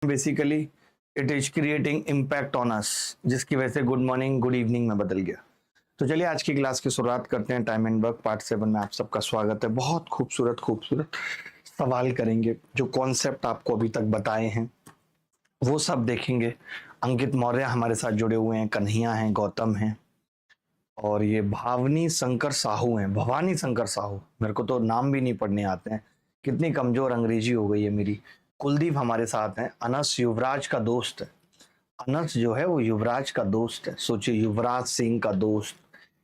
Basically it is creating impact on us, जिसकी वजह से गुड मॉर्निंग गुड इवनिंग में बदल गया। तो चलिए आज की क्लास की शुरुआत करते हैं। टाइम एंड वर्क पार्ट 7 में आप सबका स्वागत है। बहुत खूबसूरत खूबसूरत सवाल करेंगे, जो कॉन्सेप्ट आपको अभी तक बताए हैं वो सब देखेंगे। अंकित मौर्य हमारे साथ जुड़े हुए हैं, कन्हैया हैं, गौतम हैं, और ये भावनी शंकर साहू हैं, भवानी शंकर साहू। मेरे को तो नाम भी नहीं पढ़ने आते हैं, कितनी कमजोर अंग्रेजी हो गई है मेरी। कुलदीप हमारे साथ हैं। अनस युवराज का दोस्त है। अनस जो है वो युवराज का दोस्त है। सोचिए, युवराज सिंह का दोस्त,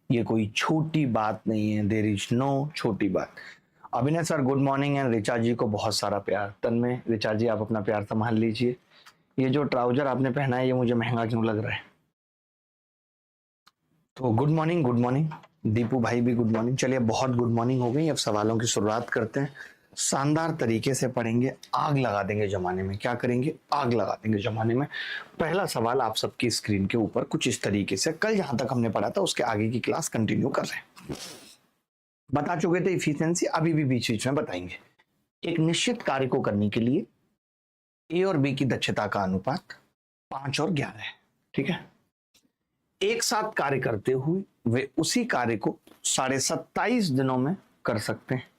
ये कोई छोटी बात नहीं है। देयर इज नो छोटी बात। Abhinay sir good morning and Richa ji को बहुत सारा प्यार। तन्मय, ऋचा जी आप अपना प्यार संभाल लीजिए। ये जो ट्राउजर आपने पहना है ये मुझे महंगा क्यों लग रहा है? तो good morning good morning. Deepu भाई भी गुड मॉर्निंग। चलिए बहुत गुड मॉर्निंग हो गई, अब सवालों की शुरुआत करते हैं। शानदार तरीके से पढ़ेंगे, आग लगा देंगे जमाने में। क्या करेंगे? आग लगा देंगे जमाने में। पहला सवाल आप सबकी स्क्रीन के ऊपर कुछ इस तरीके से, कल जहां तक हमने पढ़ा था उसके आगे की क्लास कंटिन्यू कर रहे हैं। बता चुके थे इफिशिएंसी, अभी भी बीच बीच में बताएंगे। एक निश्चित कार्य को करने के लिए ए और बी की दक्षता का अनुपात 5 और 11 है। ठीक है, एक साथ कार्य करते हुए वे उसी कार्य को 27.5 दिनों में कर सकते हैं।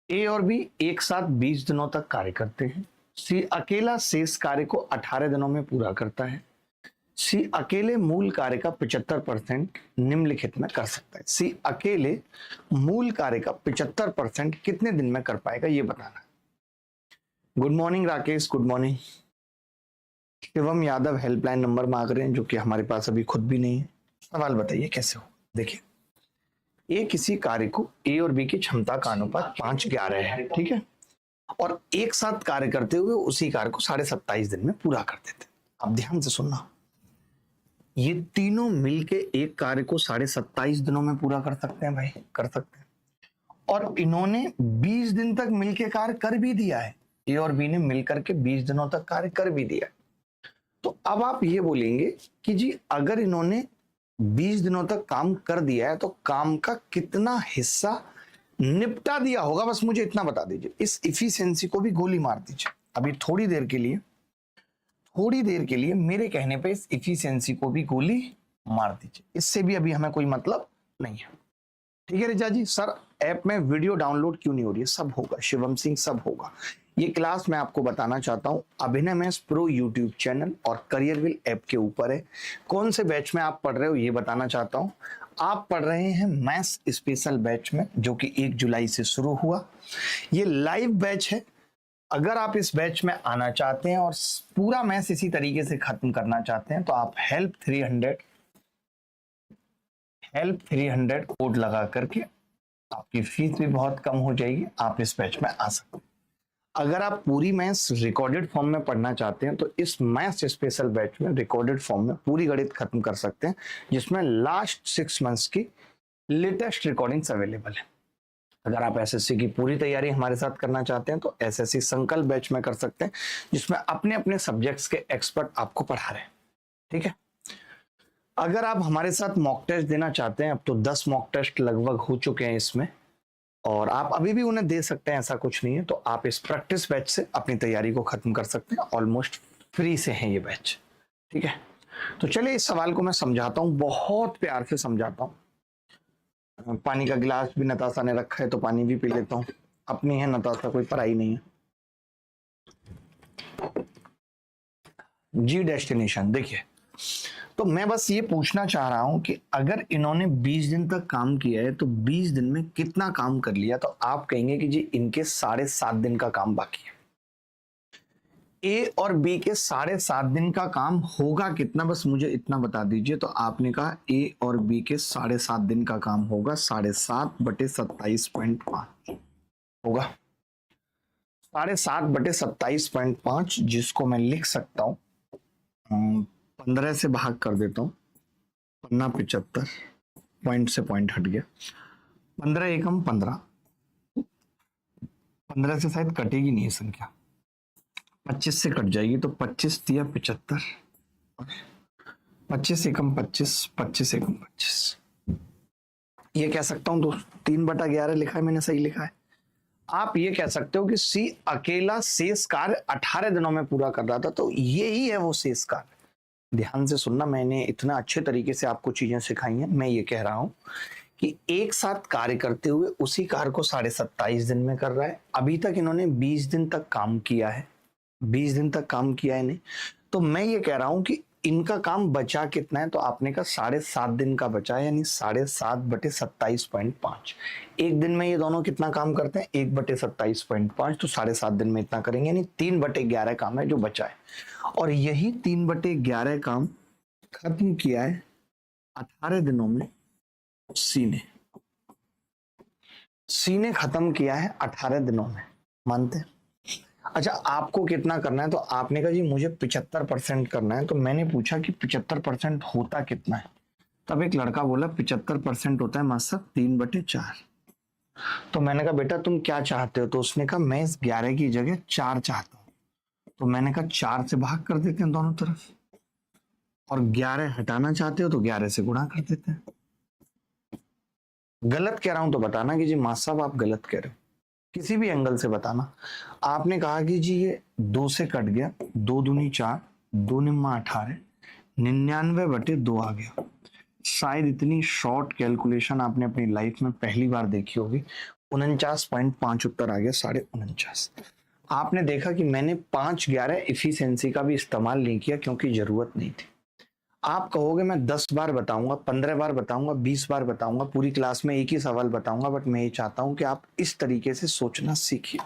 ए और बी एक साथ 20 दिनों तक कार्य करते हैं। सी अकेला शेष कार्य को 18 दिनों में पूरा करता है। सी अकेले मूल कार्य का 75% निम्नलिखित में कर सकता है। सी अकेले मूल कार्य का 75% कितने दिन में कर पाएगा, ये बताना है। Good morning Rakesh, good morning. Shivam Yadav helpline number मांग रहे हैं, जो कि हमारे पास अभी खुद भी नहीं है। सवाल बताइए कैसे हो। देखिए, ए किसी कार्य को, ए और बी की क्षमता का अनुपात 5:11 है। ठीक है, और एक साथ कार्य करते हुए उसी कार्य को 27.5 दिन में पूरा कर देते। अब ध्यान से सुनना, ये तीनों मिलके एक कार्य को 27.5 दिनों में पूरा कर सकते हैं भाई, कर सकते हैं। और इन्होंने 20 दिन तक मिलके कार्य कर भी दिया है। ए और बी ने मिलकर के 20 दिनों तक कार्य कर भी दिया है। तो अब आप ये बोलेंगे कि जी अगर इन्होंने 20 दिनों तक काम कर दिया है तो काम का कितना हिस्सा निपटा दिया होगा, बस मुझे इतना बता दीजिए। इस इफिशिएंसी को भी गोली मार दीजिए। अभी थोड़ी देर के लिए मेरे कहने पे इस इफिशिएंसी को भी गोली मार दीजिए। इससे भी अभी हमें कोई मतलब नहीं है। ठीक है रिचा जी, सर ऐप में वीडियो डाउनलोड क्यों नहीं हो रही है? सब होगा शिवम सिंह, सब होगा। ये क्लास मैं आपको बताना चाहता हूं, अभिनय मैथ्स प्रो यूट्यूब चैनल और करियरविल ऐप के ऊपर है। कौन से बैच में आप पढ़ रहे हो ये बताना चाहता हूं। आप पढ़ रहे हैं मैथ्स स्पेशल बैच में, जो कि 1 जुलाई से शुरू हुआ। ये लाइव बैच है। अगर आप इस बैच में आना चाहते हैं और पूरा मैथ्स इसी तरीके से खत्म करना चाहते हैं तो आप हेल्प 300 कोड लगा करके आपकी फीस भी बहुत कम हो जाएगी। आप इस बैच में आ सकते हैं। अगर आप पूरी मैथ्स रिकॉर्डेड फॉर्म में पढ़ना चाहते हैं तो इस मैथ्स स्पेशल बैच में रिकॉर्डेड फॉर्म में पूरी गणित खत्म कर सकते हैं, जिसमें लास्ट 6 मंथ्स की लेटेस्ट रिकॉर्डिंग्स अवेलेबल है। अगर आप एसएससी की पूरी तैयारी हमारे साथ करना चाहते हैं तो एसएससी संकल्प बैच में कर सकते हैं, जिसमें अपने अपने सब्जेक्ट्स के एक्सपर्ट आपको पढ़ा रहे हैं। ठीक है, अगर आप हमारे साथ मॉक टेस्ट देना चाहते हैं, अब तो 10 मॉक टेस्ट लगभग हो चुके हैं इसमें, और आप अभी भी उन्हें दे सकते हैं, ऐसा कुछ नहीं है। तो आप इस प्रैक्टिस बैच से अपनी तैयारी को खत्म कर सकते हैं। ऑलमोस्ट फ्री से है ये बैच। ठीक है, तो चलिए इस सवाल को मैं समझाता हूं, बहुत प्यार से समझाता हूं। पानी का गिलास भी नताशा ने रखा है तो पानी भी पी लेता हूं। अपनी है नताशा, कोई पराई नहीं है। जी डेस्टिनेशन, देखिए, तो मैं बस ये पूछना चाह रहा हूं कि अगर इन्होंने 20 दिन तक काम किया है तो 20 दिन में कितना काम कर लिया, तो आप कहेंगे कि जी इनके 7.5 दिन का काम बाकी है। ए और बी के 7.5 दिन का काम होगा कितना, बस मुझे इतना बता दीजिए। तो आपने कहा ए और बी के 7.5 दिन का काम होगा 7.5 बटे 27.5 होगा। 7.5 बटे 27.5, जिसको मैं लिख सकता हूं 15 से भाग कर देता हूं। 75, पॉइंट से पॉइंट हट गया। 15 एकम 15, 15 से शायद कटेगी नहीं संख्या, 25 से कट जाएगी तो 25 दिया 75, 25 एकम 25, 25 एकम 25। ये कह सकता हूं दोस्त 3/11 लिखा है मैंने, सही लिखा है। आप ये कह सकते हो कि सी अकेला शेष कार्य 18 दिनों में पूरा कर रहा था, तो ये ही है वो शेष कार्य। ध्यान से सुनना, मैंने इतना अच्छे तरीके से आपको चीजें सिखाई हैं। मैं ये कह रहा हूं कि एक साथ कार्य करते हुए उसी कार्य को 27.5 दिन में कर रहा है। अभी तक इन्होंने 20 दिन तक काम किया है, 20 दिन तक काम किया है नहीं, तो मैं ये कह रहा हूं कि इनका काम बचा कितना है, तो आपने कहा 7.5 दिन का बचा है, यानी 7.5/27.5। एक दिन में ये दोनों कितना काम करते हैं, 1/27.5, तो 7.5 दिन में इतना करेंगे, यानी 3/11 काम है जो बचा है। और यही 3/11 काम खत्म किया है 18 दिनों में सी ने खत्म किया है 18 दिनों में, मानते हैं? अच्छा, आपको कितना करना है, तो आपने कहा जी मुझे 75% करना है, तो मैंने पूछा कि 75% होता कितना है, तब एक लड़का बोला 75% होता है मास्टर 3/4। तो मैंने कहा बेटा तुम क्या चाहते हो, तो उसने कहा मैं इस 11 की जगह 4 चाहता हूं। तो मैंने कहा 4 से भाग कर देते हैं दोनों तरफ, और 11 हटाना चाहते हो तो 11 से गुणा कर देते हैं। गलत कह रहा हूं तो बताना कि जी मास्टर साहब आप गलत कह रहे हो, किसी भी एंगल से बताना। आपने कहा कि जी ये 2 से कट गया, 2 दूनी 4, 2 निम्मा 18, 99/2 आ गया। शायद इतनी शॉर्ट कैलकुलेशन आपने अपनी लाइफ में पहली बार देखी होगी। 49.5 उत्तर आ गया, 49.5। आपने देखा कि मैंने 5/11 इफिशिएंसी का भी इस्तेमाल नहीं किया क्योंकि जरूरत नहीं थी। आप कहोगे मैं 10 बार बताऊंगा, 15 बार बताऊंगा, 20 बार बताऊंगा, पूरी क्लास में एक ही सवाल बताऊंगा, बट मैं ये चाहता हूं कि आप इस तरीके से सोचना सीखिए।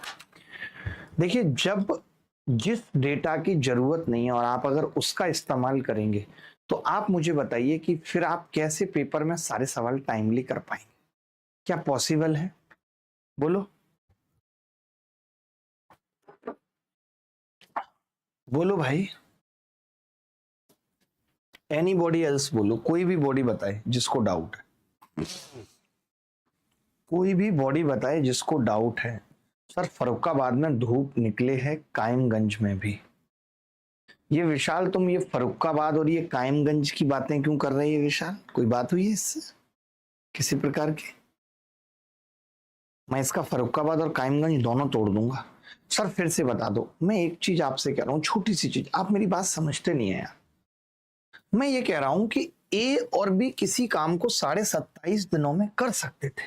देखिए, जब जिस डेटा की जरूरत नहीं है और आप अगर उसका इस्तेमाल करेंगे, तो आप मुझे बताइए कि फिर आप कैसे पेपर में सारे सवाल टाइमली कर पाएंगे? क्या पॉसिबल है? बोलो बोलो भाई, एनीबॉडी एल्स बोलो, कोई भी बॉडी बताए जिसको डाउट है, कोई भी बॉडी बताए जिसको डाउट है। सर फर्रुखाबाद में धूप निकले है, कायमगंज में भी। ये विशाल, तुम ये फर्रुखाबाद और ये कायमगंज की बातें क्यों कर रहे हैं विशाल? कोई बात हुई है इससे किसी प्रकार की? मैं इसका फर्रुखाबाद और कायमगंज दोनों तोड़ दूंगा। सर फिर से बता दो। मैं एक चीज आपसे कह रहा हूं, छोटी सी चीज, आप मेरी बात समझते नहीं है यार। मैं ये कह रहा हूं कि ए और बी किसी काम को 27.5 दिनों में कर सकते थे,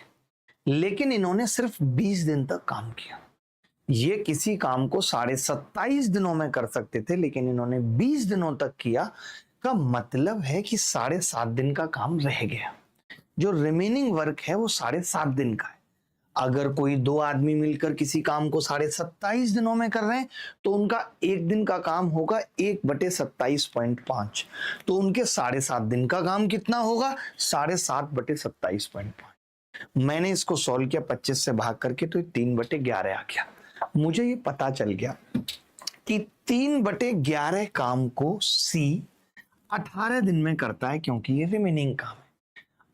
लेकिन इन्होंने सिर्फ 20 दिन तक काम किया। ये किसी काम को 27.5 दिनों में कर सकते थे, लेकिन इन्होंने 20 दिनों तक किया। का मतलब है कि 7.5 दिन का काम रह गया। जो रिमेनिंग वर्क है वो 7.5 दिन का है। अगर कोई 2 आदमी मिलकर किसी काम को 27.5 दिनों में कर रहे हैं, तो उनका एक दिन का काम होगा 1/27.5, तो उनके 7.5 दिन का काम कितना होगा? 7.5/27.5। मैंने इसको सॉल्व किया 25 से भाग करके, तो 3/11 आ गया। मुझे ये पता चल गया कि 3/11 काम को सी 18 दिन में करता है, क्योंकि ये रिमेनिंग काम है।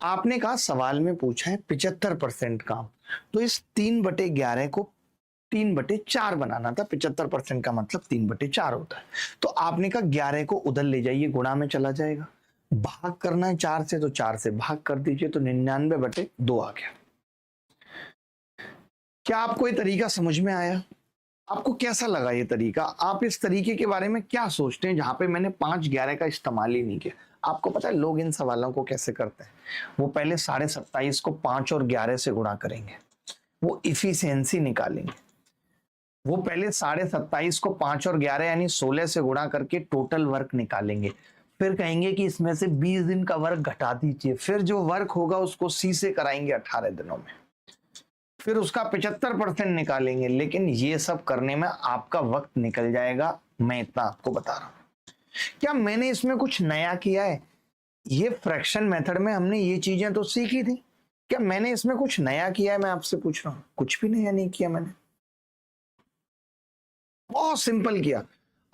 आपने कहा सवाल में पूछा है 75% काम, तो इस 3/11 को 3/4 बनाना था। 75% का मतलब 3/4 होता है। तो आपने कहा 11 को उधर ले जाइए, गुणा में चला जाएगा। भाग करना है 4 से, तो 4 से भाग कर दीजिए, तो 99/2 आ गया। क्या आपको ये तरीका समझ में आया? आपको कैसा लगा ये तरीका? आप इस तरीके के बारे में क्या सोचते हैं, जहां पे मैंने 5/11 का इस्तेमाल ही नहीं किया? आपको पता है लोग इन सवालों को कैसे करते हैं? वो पहले 27.5 को 5 और 11 से गुणा करेंगे, वो इफिशियंसी निकालेंगे। वो पहले 27.5 को 5 और 11 यानी 16 से गुणा करके टोटल वर्क निकालेंगे। फिर कहेंगे कि इसमें से 20 दिन का वर्क घटा दीजिए। फिर जो वर्क होगा उसको सी से कराएंगे 18 दिनों में। फिर उसका 75% निकालेंगे। लेकिन ये सब करने में आपका वक्त निकल जाएगा, मैं इतना आपको बता रहा हूं। क्या मैंने इसमें कुछ नया किया है? ये फ्रैक्शन मेथड में हमने ये चीजें तो सीखी थी। क्या मैंने इसमें कुछ नया किया है? मैं आपसे पूछ रहा हूं। कुछ भी नया नहीं किया मैंने, बहुत सिंपल किया।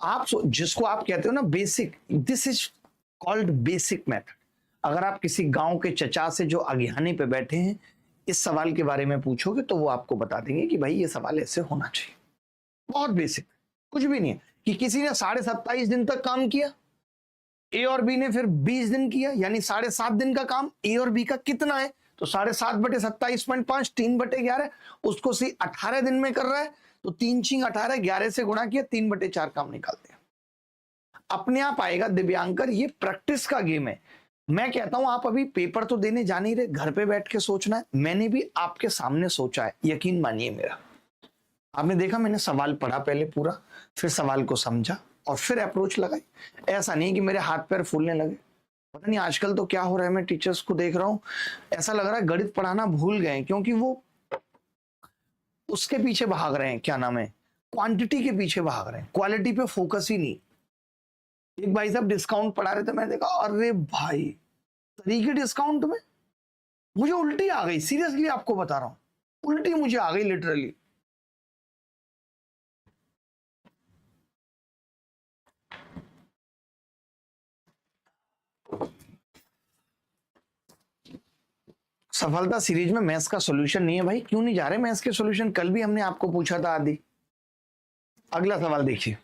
आप जिसको आप कहते हो ना basic, this is called basic method. अगर आप किसी गांव के चचा से जो अज्ञानी पे बैठे हैं इस सवाल के बारे में पूछोगे, तो वो आपको बता देंगे कि भाई ये सवाल ऐसे होना चाहिए। बहुत बेसिक, कुछ भी नहीं है। कि किसी ने 27.5 दिन तक काम किया, ए और बी ने फिर 20 दिन किया, यानी 7.5 दिन का काम ए और बी का कितना है? तो तो 7.5/27.5 3/11, उसको सी 18 दिन में कर रहा है, तो 3×18 11 से गुणा किया, 3/4 काम निकाल दिया। अपने आप आएगा दिव्यांकर, ये प्रैक्टिस का गेम है। मैं कहता हूं आप अभी पेपर तो देने जा नहीं रहे, घर पे बैठ के सोचना है। मैंने भी आपके सामने सोचा है, यकीन मानिए मेरा। आपने देखा मैंने सवाल पढ़ा पहले पूरा, फिर सवाल को समझा और फिर अप्रोच लगाई। ऐसा नहीं कि मेरे हाथ पैर फूलने लगे। पता नहीं आजकल तो क्या हो रहा है, मैं टीचर्स को देख रहा हूं, ऐसा लग रहा है गणित पढ़ाना भूल गए, क्योंकि वो उसके पीछे भाग रहे हैं, क्या नाम है, क्वांटिटी के पीछे भाग रहे हैं, क्वालिटी पे फोकस ही नहीं। एक भाई साहब डिस्काउंट पढ़ा रहे थे, मैंने देखा अरे भाई तरीके डिस्काउंट में, मुझे उल्टी आ गई, सीरियसली आपको बता रहा हूं, उल्टी मुझे आ गई लिटरली। सफलता सीरीज में मैथ्स का सॉल्यूशन नहीं है भाई, क्यों नहीं जा रहे मैथ्स के सॉल्यूशन? कल भी हमने आपको पूछा था आदि। अगला सवाल देखिए,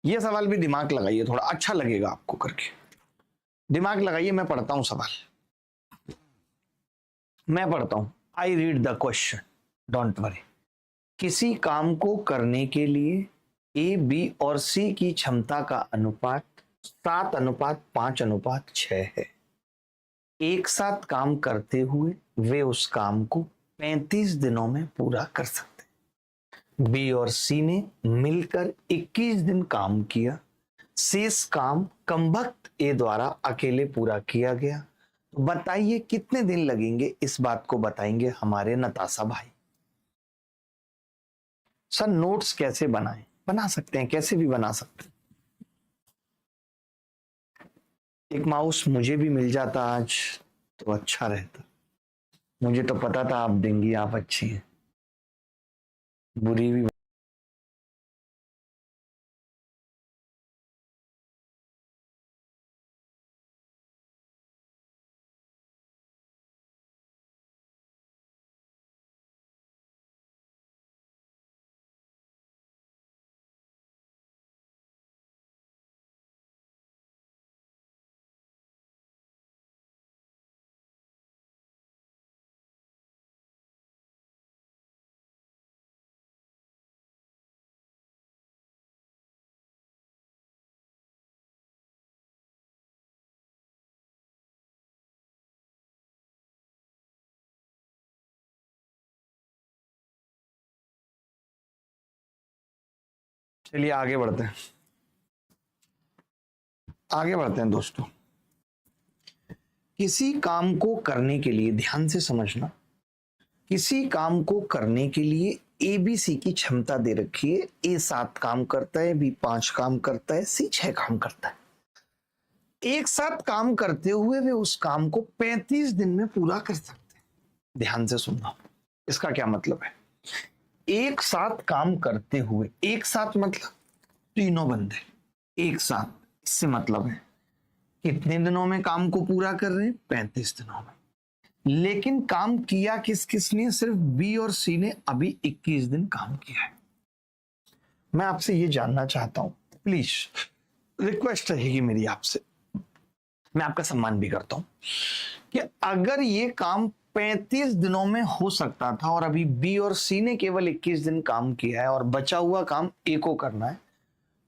यह सवाल भी दिमाग लगाइए, थोड़ा अच्छा लगेगा आपको करके। दिमाग लगाइए, मैं पढ़ता हूं सवाल, मैं पढ़ता हूं। I read the question, don't worry. किसी काम को करने के लिए ए, बी और सी की क्षमता का अनुपात 7:5:6 है। एक साथ काम करते हुए वे उस काम को 35 दिनों में पूरा कर सकते हैं। बी और सी ने मिलकर 21 दिन काम किया। शेष काम कमबख्त ए द्वारा अकेले पूरा किया गया। तो बताइए कितने दिन लगेंगे? इस बात को बताएंगे हमारे नताशा भाई। सर नोट्स कैसे बनाएं? बना सकते हैं, कैसे भी बना सकते हैं। एक माउस मुझे भी मिल जाता आज तो अच्छा रहता। मुझे तो पता था आप देंगी, आप अच्छी हैं, बुरी भी। चलिए आगे बढ़ते हैं, आगे बढ़ते हैं दोस्तों। किसी काम को करने के लिए, ध्यान से समझना, किसी काम को करने के लिए ए बी सी की क्षमता दे रखी है। ए 7 काम करता है, बी 5 काम करता है, सी 6 काम करता है। एक साथ काम करते हुए वे उस काम को 35 दिन में पूरा कर सकते हैं। ध्यान से सुनना, इसका क्या मतलब है? एक साथ काम करते हुए, एक साथ मतलब तीनों बंदे एक साथ, इससे मतलब है कितने दिनों में काम को पूरा कर रहे हैं? 35 दिनों में। लेकिन काम किया किस किस ने? सिर्फ बी और सी ने अभी 21 दिन काम किया है। मैं आपसे ये जानना चाहता हूं, प्लीज रिक्वेस्ट रहेगी मेरी आपसे, मैं आपका सम्मान भी करता हूं, कि अगर ये काम 35 दिनों में हो सकता था और अभी बी और सी ने केवल 21 दिन काम किया है और बचा हुआ काम ए को करना है,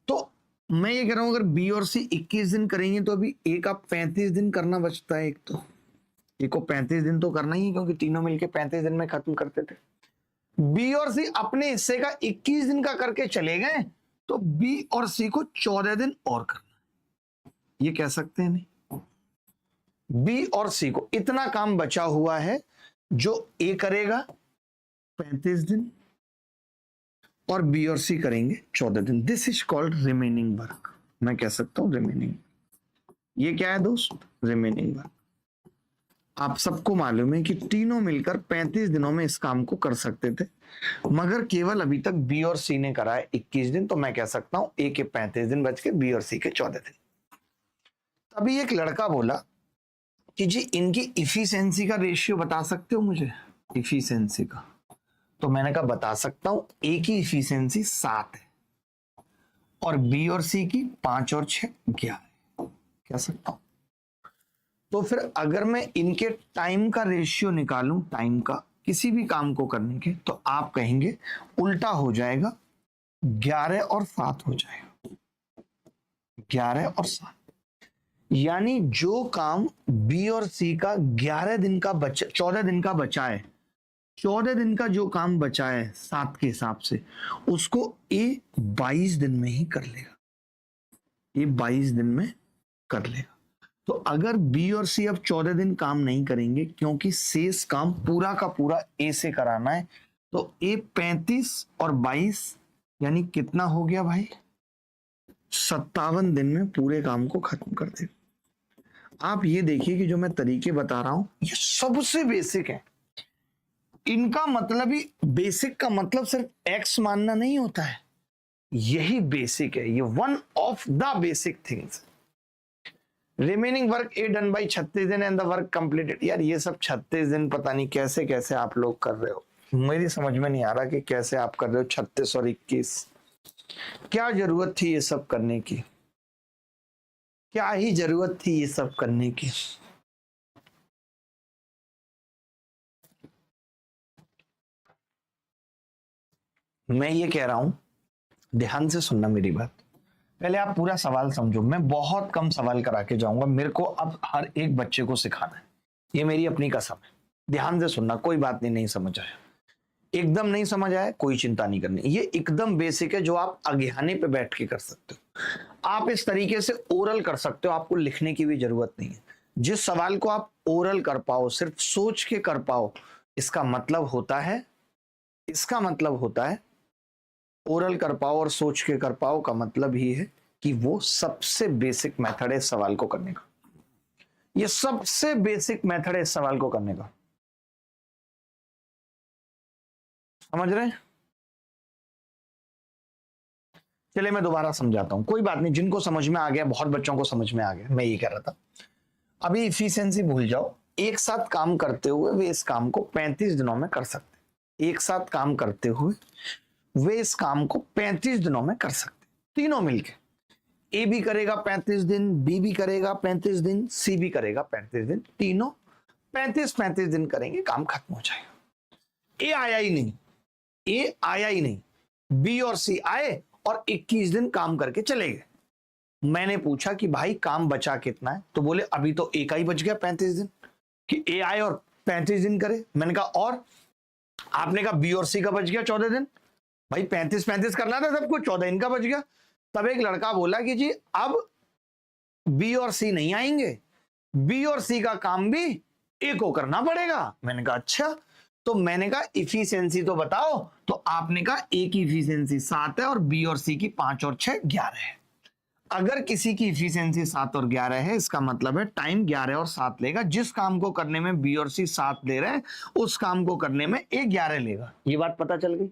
तो मैं ये कह रहा हूं अगर बी और सी 21 दिन करेंगे तो अभी ए का 35 दिन करना बचता है। एक तो ए को 35 दिन तो करना ही है, क्योंकि तीनों मिलके 35 दिन में खत्म करते थे। बी और सी अपने हिस्से का 21 दिन का करके चले गए, तो बी और सी को 14 दिन और करना है। ये कह सकते हैं नहीं, बी और सी को इतना काम बचा हुआ है जो ए करेगा 35 दिन और बी और सी करेंगे 14 दिन। This is called remaining work. मैं कह सकता हूं रिमेनिंग। ये क्या है दोस्त? Remaining work. आप सबको मालूम है कि तीनों मिलकर 35 दिनों में इस काम को कर सकते थे, मगर केवल अभी तक बी और सी ने करा है 21 दिन, तो मैं कह सकता हूं ए के 35 दिन बच के बी और सी के 14 दिन। तभी एक लड़का बोला कि जी इनकी इफिशिएंसी का रेशियो बता सकते हो मुझे, इफिशिएंसी का? तो मैंने कहा बता सकता हूं। ए की इफिशिएंसी 7 है और बी और सी की 5 और 6 11 कह सकता हूं। तो फिर अगर मैं इनके टाइम का रेशियो निकालूं, टाइम का किसी भी काम को करने के, तो आप कहेंगे उल्टा हो जाएगा, 11 और 7 हो जाएगा, 11 और 7। यानी जो काम बी और सी का 11 दिन का बचा, 14 दिन का बचा है, 14 दिन का जो काम बचा है 7 के हिसाब से, उसको ए 22 दिन में ही कर लेगा, ये 22 दिन में कर लेगा। तो अगर बी और सी अब 14 दिन काम नहीं करेंगे, क्योंकि शेष काम पूरा का पूरा ए से कराना है, तो ए 35 और 22 यानी कितना हो गया भाई, 57 दिन में पूरे काम को खत्म कर देगा। आप ये देखिए कि जो मैं तरीके बता रहा हूं ये सबसे बेसिक है। इनका मतलब ही, बेसिक का मतलब सिर्फ एक्स मानना नहीं होता है, यही बेसिक है, ये one of the basic things. Remaining work A done by 36 दिन एंड द वर्क कंप्लीटेड। यार ये सब 36 दिन पता नहीं कैसे कैसे आप लोग कर रहे हो, मेरी समझ में नहीं आ रहा कि कैसे आप कर रहे हो 36 और 21। क्या जरूरत थी ये सब करने की, क्या ही जरूरत थी ये सब करने की। मैं ये कह रहा हूं, ध्यान से सुनना मेरी बात, पहले आप पूरा सवाल समझो। मैं बहुत कम सवाल करा के जाऊंगा, मेरे को अब हर एक बच्चे को सिखाना है, ये मेरी अपनी कसम है। ध्यान से सुनना, कोई बात नहीं, नहीं समझ आया, एकदम नहीं समझ आया, कोई चिंता नहीं करनी, ये एकदम बेसिक है जो आप अज्ञाने पे बैठ के कर सकते हो। आप इस तरीके से ओरल कर सकते हो, आपको लिखने की भी जरूरत नहीं है। जिस सवाल को आप ओरल कर पाओ, सिर्फ सोच के कर पाओ, इसका मतलब होता है, इसका मतलब होता है ओरल कर पाओ और सोच के कर पाओ का मतलब ही है कि वो सबसे बेसिक मेथड है इस सवाल को करने का, ये सबसे बेसिक मेथड है इस सवाल को करने का। समझ रहे हैं? चलिए मैं दोबारा समझाता हूं, कोई बात नहीं, जिनको समझ में आ गया, बहुत बच्चों को समझ में आ गया, मैं ये कह रहा था। अभी इफिशिएंसी भूल जाओ, एक साथ काम करते हुए वे इस काम को 35 दिनों में कर सकते, एक साथ काम करते हुए वे इस काम को 35 दिनों में कर सकते, तीनों मिलके। ए भी करेगा 35 दिन, बी भी करेगा 35 दिन, सी भी करेगा 35 दिन, तीनों 35 दिन करेंगे, काम खत्म हो जाएगा। ए आया ही नहीं, ए आया ही नहीं, बी और सी आए और 21 दिन काम करके चले गए। मैंने पूछा कि भाई काम बचा कितना है, तो बोले अभी तो एक ही बच गया 35 दिन, कि ए आए और 35 दिन करे। मैंने कहा और? आपने कहा बी और सी का बच गया 14 दिन। भाई 35 करना था सबको, 14 इनका बच गया। तब एक लड़का बोला कि जी अब बी और सी नहीं आएंगे, बी और सी का काम भी ए को करना पड़ेगा। मैंने कहा अच्छा, तो मैंने कहा इफिशिएंसी तो बताओ, तो आपने कहा ए की इफिशिएंसी 7 है और बी और सी की 5 और 6 11 है। अगर किसी की इफिशिएंसी 7 और 11 है, इसका मतलब है टाइम 11 और 7 लेगा। जिस काम को करने में बी और सी 7 ले रहे हैं, उस काम को करने में ए 11 लेगा। ये बात पता चल गई?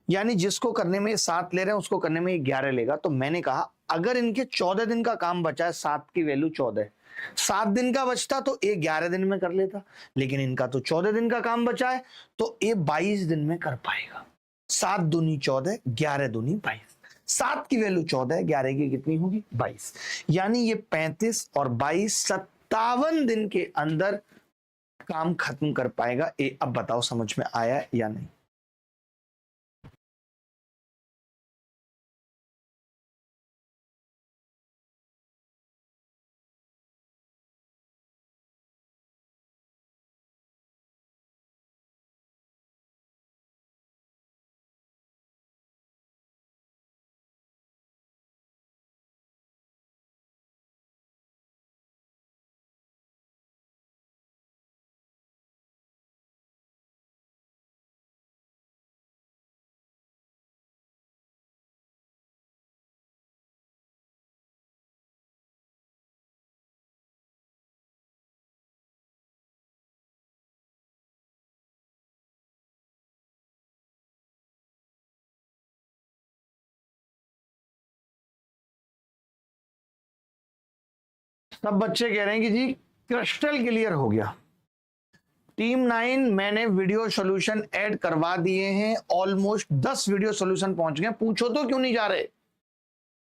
यानी जिसको करने में 7 ले रहे हैं, उसको करने में 11 लेगा। तो मैंने कहा अगर इनके 14 दिन का काम बचा है, 7 की वैल्यू 14 है, 7 दिन का बचता तो ए 11 दिन में कर लेता, लेकिन इनका तो 14 दिन का काम बचा है, तो ए 22 दिन में कर पाएगा। 7 दूनी 14, 11 दूनी 22, 7 की वैल्यू 14 है, 11 की कितनी होगी 22। यानी ये 35 और 22 57 दिन के अंदर काम खत्म कर पाएगा ए। अब बताओ समझ में आया या नहीं? सब बच्चे कह रहे हैं कि जी क्रिस्टल क्लियर हो गया। टीम 9 मैंने वीडियो सॉल्यूशन ऐड करवा दिए हैं, ऑलमोस्ट 10 वीडियो सॉल्यूशन पहुंच गए। पूछो तो क्यों नहीं जा रहे,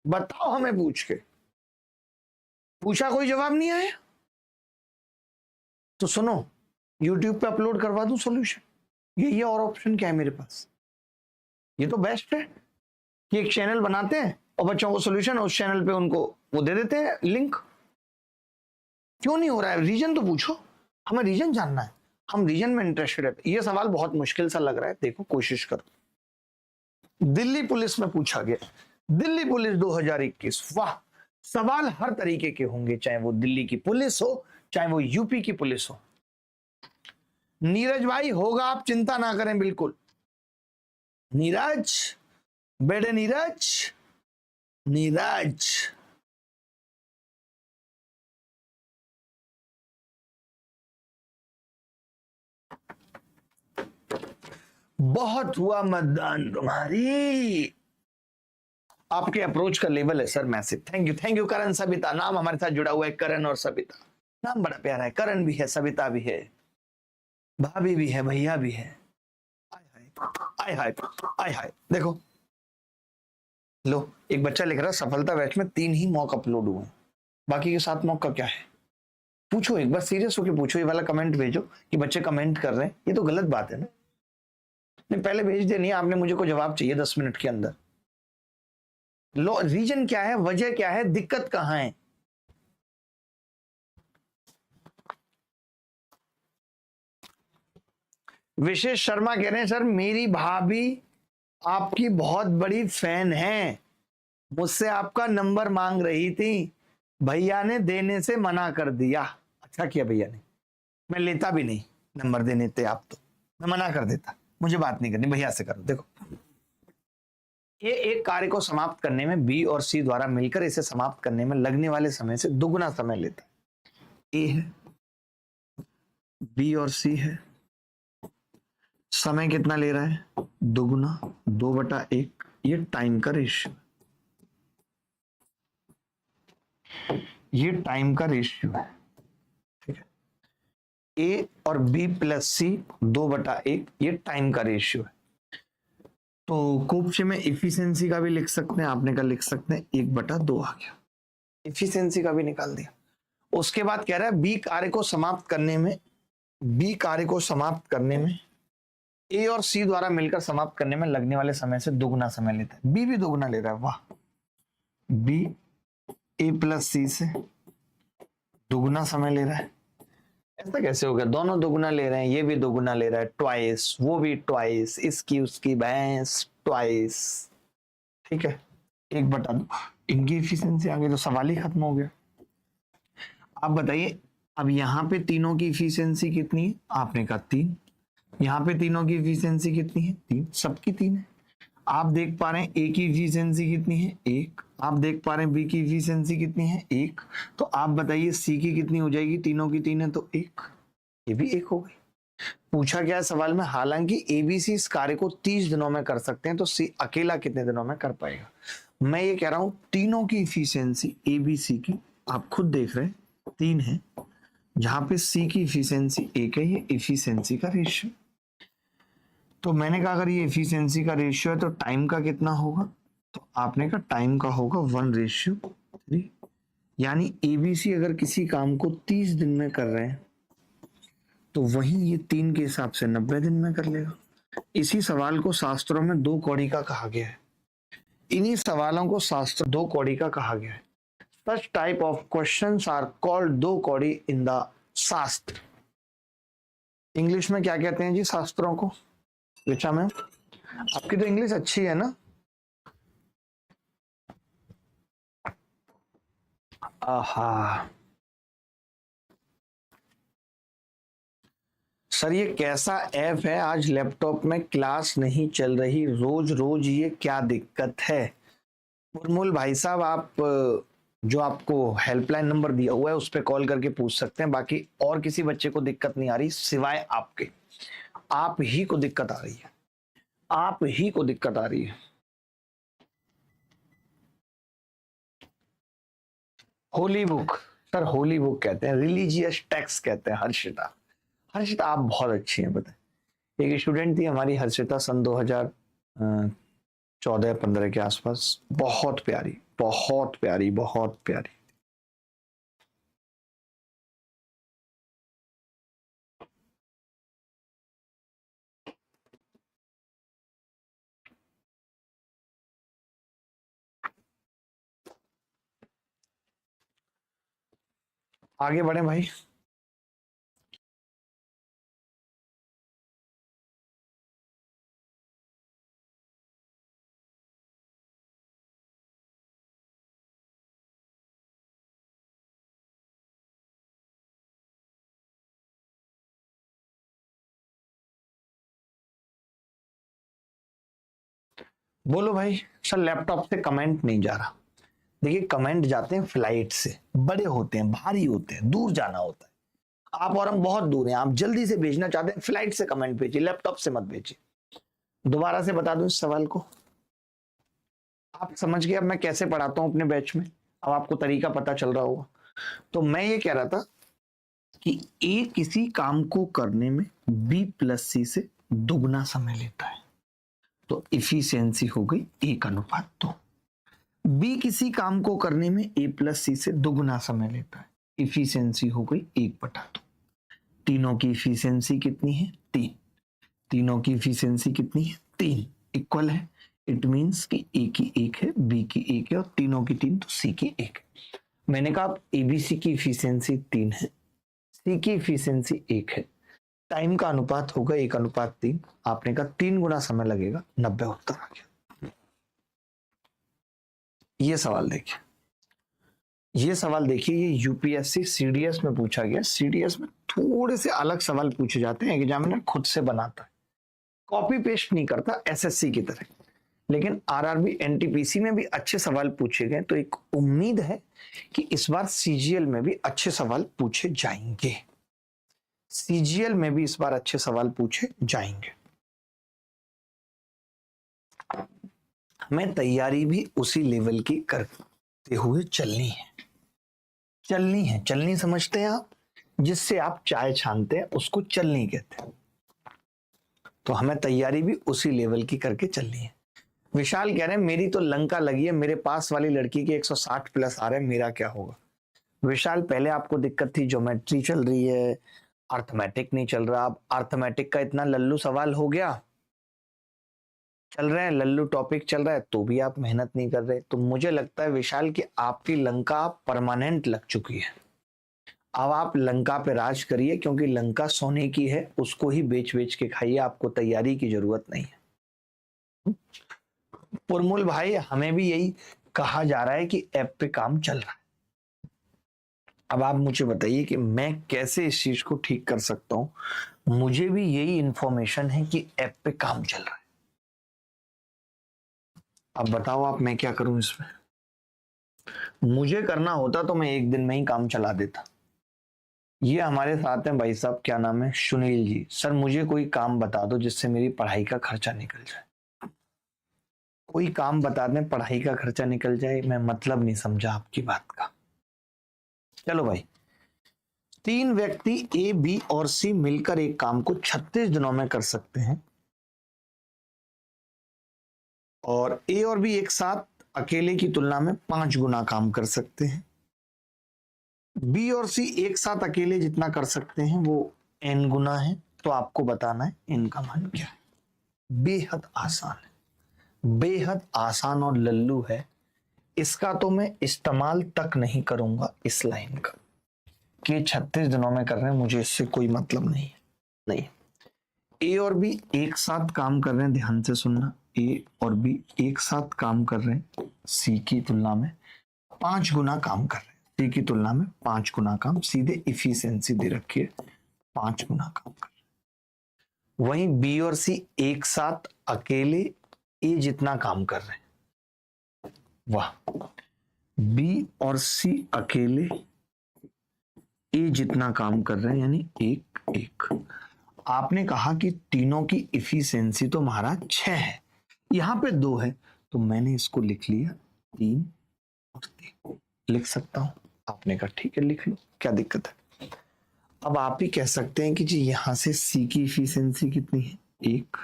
बताओ हमें, पूछ के पूछा कोई जवाब नहीं आया। तो सुनो, YouTube पे अपलोड करवा दूं सॉल्यूशन, ये और ऑप्शन क्या है मेरे पास? ये तो बेस्ट है कि एक चैनल बनाते हैं और बच्चों को सॉल्यूशन उस चैनल पे उनको वो दे देते हैं लिंक। क्यों नहीं हो रहा है? रीजन तो पूछो, हमें रीजन जानना है, हम रीजन में इंटरेस्टेड है। ये सवाल बहुत मुश्किल सा लग रहा है, देखो कोशिश करो। दिल्ली पुलिस में पूछा गया, दिल्ली पुलिस 2021, वाह, सवाल हर तरीके के होंगे, चाहे वो दिल्ली की पुलिस हो, चाहे वो यूपी की पुलिस हो। नीरज भाई होगा, आप चिंता ना करें बिल्कुल। नीरज, बेटे नीरज, नीरज, बहुत हुआ मतदान तुम्हारी, आपके अप्रोच का लेवल है सर मैसिव। थैंक यू करण सबिता, नाम हमारे साथ जुड़ा हुआ है करण और सबिता, नाम बड़ा प्यारा है, करण भी है, सबिता भी है, भाभी भी है, भैया भी है। आय हाय आय हाय, देखो लो, एक बच्चा लिख रहा है सफलता बैच में 3 ही मॉक अपलोड हुए, बाकी के 7 मॉक का क्या है? पूछो, एक बार सीरियस होके पूछो, ये वाला कमेंट भेजो कि बच्चे कमेंट कर रहे हैं, ये तो गलत बात है ना। नहीं, पहले भेज देनी है आपने, मुझे को जवाब चाहिए 10 मिनट के अंदर। लो, रीजन क्या है, वजह क्या है, दिक्कत कहां है? विशेष शर्मा कह रहे हैं सर मेरी भाभी आपकी बहुत बड़ी फैन है, मुझसे आपका नंबर मांग रही थी, भैया ने देने से मना कर दिया। अच्छा किया भैया ने, मैं लेता भी नहीं, नंबर देने थे आप तो मैं मना कर देता, मुझे बात नहीं करनी, भैया से करो। देखो, ये एक कार्य को समाप्त करने में बी और सी द्वारा मिलकर इसे समाप्त करने में लगने वाले समय से दुगुना समय लेता है। ए है, बी और सी है, समय कितना ले रहा है? दुगुना, 2/1, ये टाइम का रेशियो, ये टाइम का रेशियो है, ठीक है। ए और बी प्लस सी 2/1, ये टाइम का रेशियो है। तो कोपचे में इफिशिएंसी का भी लिख सकते हैं, आपने का लिख सकते हैं 1/2 आ गया, इफिशिएंसी का भी निकाल दिया। उसके बाद कह रहा है बी कार्य को समाप्त करने में, बी कार्य को समाप्त करने में ए और सी द्वारा मिलकर समाप्त करने में लगने वाले समय से दुगुना समय लेता है। बी भी दुगुना ले रहा है, वाह, बी ए प्लस सी से दुगुना समय ले रहा है। ऐसा कैसे हो गया? दोनों दुगुना ले रहे हैं, ये भी दुगुना ले रहा है, ट्वाइस, वो भी ट्वाइस, इसकी उसकी भैंस ट्वाइस, ठीक है। 1/2, इनकी एफिशिएंसी आ गई तो सवाल ही खत्म हो गया। आप बताइए, अब यहाँ पे तीनों की एफिशिएंसी कितनी है? आपने कहा 3, यहाँ पे तीनों की एफिशिएंसी कितनी है? 3, सबकी 3 है। आप देख पा रहे हैं ए की एफिशिएंसी कितनी है? 1। आप देख पा रहे हैं बी की एफिशिएंसी कितनी है? 1। तो आप बताइए सी की कितनी हो जाएगी? तीनों की 3 है तो 1, ये भी 1 हो गई। पूछा गया सवाल में, हालांकि एबीसी इस कार्य को 30 दिनों में कर सकते हैं, तो सी अकेला कितने दिनों में कर पाएगा? मैं ये कह रहा हूं तीनों की एफिशिएंसी एबीसी की आप खुद देख रहे हैं 3 है, जहां पे सी की एफिशिएंसी 1 है, ये एफिशिएंसी का रेशियो। तो मैंने कहा अगर ये एफिशिएंसी का रेशियो है तो टाइम का कितना होगा? तो आपने कहा टाइम का होगा 1:3, यानी एबीसी अगर किसी काम को 30 दिन में कर रहे हैं तो वहीं ये 3 के हिसाब से 90 दिन में कर लेगा। इसी सवाल को शास्त्रों में 2 कौड़ी का कहा गया है, इन्हीं सवालों को शास्त्र 2 कौड़ी का कहा गया है। Such type of questions are called 2 कौड़ी in the शास्त्र। इंग्लिश में क्या कहते हैं जी शास्त्रों को? विचा में आपकी तो इंग्लिश अच्छी है ना? आहा, सर ये कैसा ऐप है, आज लैपटॉप में क्लास नहीं चल रही, रोज रोज ये क्या दिक्कत है? मुरमुल भाई साहब, आप जो आपको हेल्पलाइन नंबर दिया हुआ है उस पर कॉल करके पूछ सकते हैं, बाकी और किसी बच्चे को दिक्कत नहीं आ रही सिवाय आपके, आप ही को दिक्कत आ रही है, आप ही को दिक्कत आ रही है। Holi book, sir Holi book कहते हैं, रिलीजियस टेक्स्ट कहते हैं। हर्षिता, हर्षिता आप बहुत अच्छी हैं, पता है एक स्टूडेंट थी हमारी हर्षिता, सन 2014-15 के आसपास, बहुत प्यारी, बहुत प्यारी, बहुत प्यारी। आगे बढ़े भाई। बोलो भाई। सर लैपटॉप से कमेंट नहीं जा रहा। देखिए कमेंट जाते हैं फ्लाइट से, बड़े होते हैं, भारी होते हैं, दूर जाना होता है। आप और हम बहुत दूर हैं, आप जल्दी से भेजना चाहते हैं, फ्लाइट से कमेंट भेजिए, लैपटॉप से मत भेजिए। दोबारा से बता दूं इस सवाल को, आप समझ गए अब मैं कैसे पढ़ाता हूं अपने बैच में। अब आपको तरीका पता चल रहा होगा। तो मैं ये कह रहा था कि ए किसी काम को करने में बी प्लस सी से दुगना समय लेता है, तो इफिशियंसी हो गई 1:2। बी किसी काम को करने में ए प्लस सी से दुगना समय लेता है, इफिशियंसी हो गई 1/2। तीनों की इफिशियंसी कितनी है? 3। तीनों की इफिशियंसी कितनी है? 3 इक्वल है। इट मींस कि ए की 1 है, बी की 1 है और तीनों की 3, तो सी की 1 है। मैंने कहा एबीसी की इफिशियंसी 3 है, सी की इफिशियंसी 1 है, टाइम का अनुपात होगा 1:3। आपने कहा 3 गुना समय लगेगा, 90 उत्तर आ गया। ये सवाल देखिए, ये सवाल देखिए, ये यूपीएससी सीडीएस में पूछा गया। सीडीएस में थोड़े से अलग सवाल पूछे जाते हैं, एग्जामिनर खुद से बनाता है, कॉपी पेस्ट नहीं करता एसएससी की तरह। लेकिन आरआरबी एनटीपीसी में भी अच्छे सवाल पूछे गए, तो एक उम्मीद है कि इस बार सीजीएल में भी अच्छे सवाल पूछे जाएंगे। सीजीएल में भी इस बार अच्छे सवाल पूछे जाएंगे। हमें तैयारी भी उसी लेवल की करते हुए चलनी है। चलनी समझते हैं आप? जिससे आप चाय छानते हैं उसको चलनी कहते हैं। तो हमें तैयारी भी उसी लेवल की करके चलनी है। विशाल कह रहे हैं मेरी तो लंका लगी है, मेरे पास वाली लड़की के 160 प्लस आ रहे हैं, मेरा क्या होगा? विशाल पहले आपको दिक्कत थी, ज्योमेट्री चल रही है, अर्थमेटिक नहीं चल रहा। अब अर्थमेटिक का इतना लल्लू सवाल हो गया, चल रहे हैं लल्लू टॉपिक चल रहा है, तो भी आप मेहनत नहीं कर रहे। तो मुझे लगता है विशाल कि आपकी लंका परमानेंट लग चुकी है। अब आप लंका पे राज करिए, क्योंकि लंका सोने की है, उसको ही बेच बेच के खाइए, आपको तैयारी की जरूरत नहीं है। पुरमुल भाई हमें भी यही कहा जा रहा है कि ऐप पे काम चल रहा है। अब आप मुझे बताइए कि मैं कैसे इस चीज को ठीक कर सकता हूं। मुझे भी यही इंफॉर्मेशन है कि ऐप पे काम चल रहा है। अब बताओ आप, मैं क्या करूं इसमें? मुझे करना होता तो मैं एक दिन में ही काम चला देता। ये हमारे साथ हैं भाई साहब, क्या नाम है, सुनील जी। सर मुझे कोई काम बता दो जिससे मेरी पढ़ाई का खर्चा निकल जाए। कोई काम बता दें पढ़ाई का खर्चा निकल जाए, मैं मतलब नहीं समझा आपकी बात का। चलो भाई, 3 व्यक्ति ए बी और सी मिलकर एक काम को 36 दिनों में कर सकते हैं, और ए और बी एक साथ अकेले की तुलना में 5 गुना काम कर सकते हैं। बी और सी एक साथ अकेले जितना कर सकते हैं वो n गुना है। तो आपको बताना है n का मान क्या है। बेहद आसान है, बेहद आसान और लल्लू है। इसका तो मैं इस्तेमाल तक नहीं करूंगा इस लाइन का कि 36 दिनों में कर रहे हैं, मुझे इससे कोई मतलब नहीं है। नहीं, ए और बी एक साथ काम कर रहे हैं, ध्यान से सुनना, ए और बी एक साथ काम कर रहे हैं, सी की तुलना में 5 गुना काम कर रहे हैं, सी की तुलना में 5 गुना काम, सीधे इफिशियंसी दे रखी है, 5 गुना काम कर रहे हैं। वहीं बी और सी एक साथ अकेले ए जितना काम कर रहे हैं। वाह, बी और सी अकेले ए जितना काम कर रहे हैं, यानी एक एक। आपने कहा कि तीनों की इफिशियंसी तो महाराज 6 है, यहां पे 2 है, तो मैंने इसको लिख लिया 3 और 3 लिख सकता हूं। आपने कहा ठीक है लिख लो, क्या दिक्कत है। अब आप ही कह सकते हैं कि जी यहां से सी की इफिशियंसी कितनी है? 1।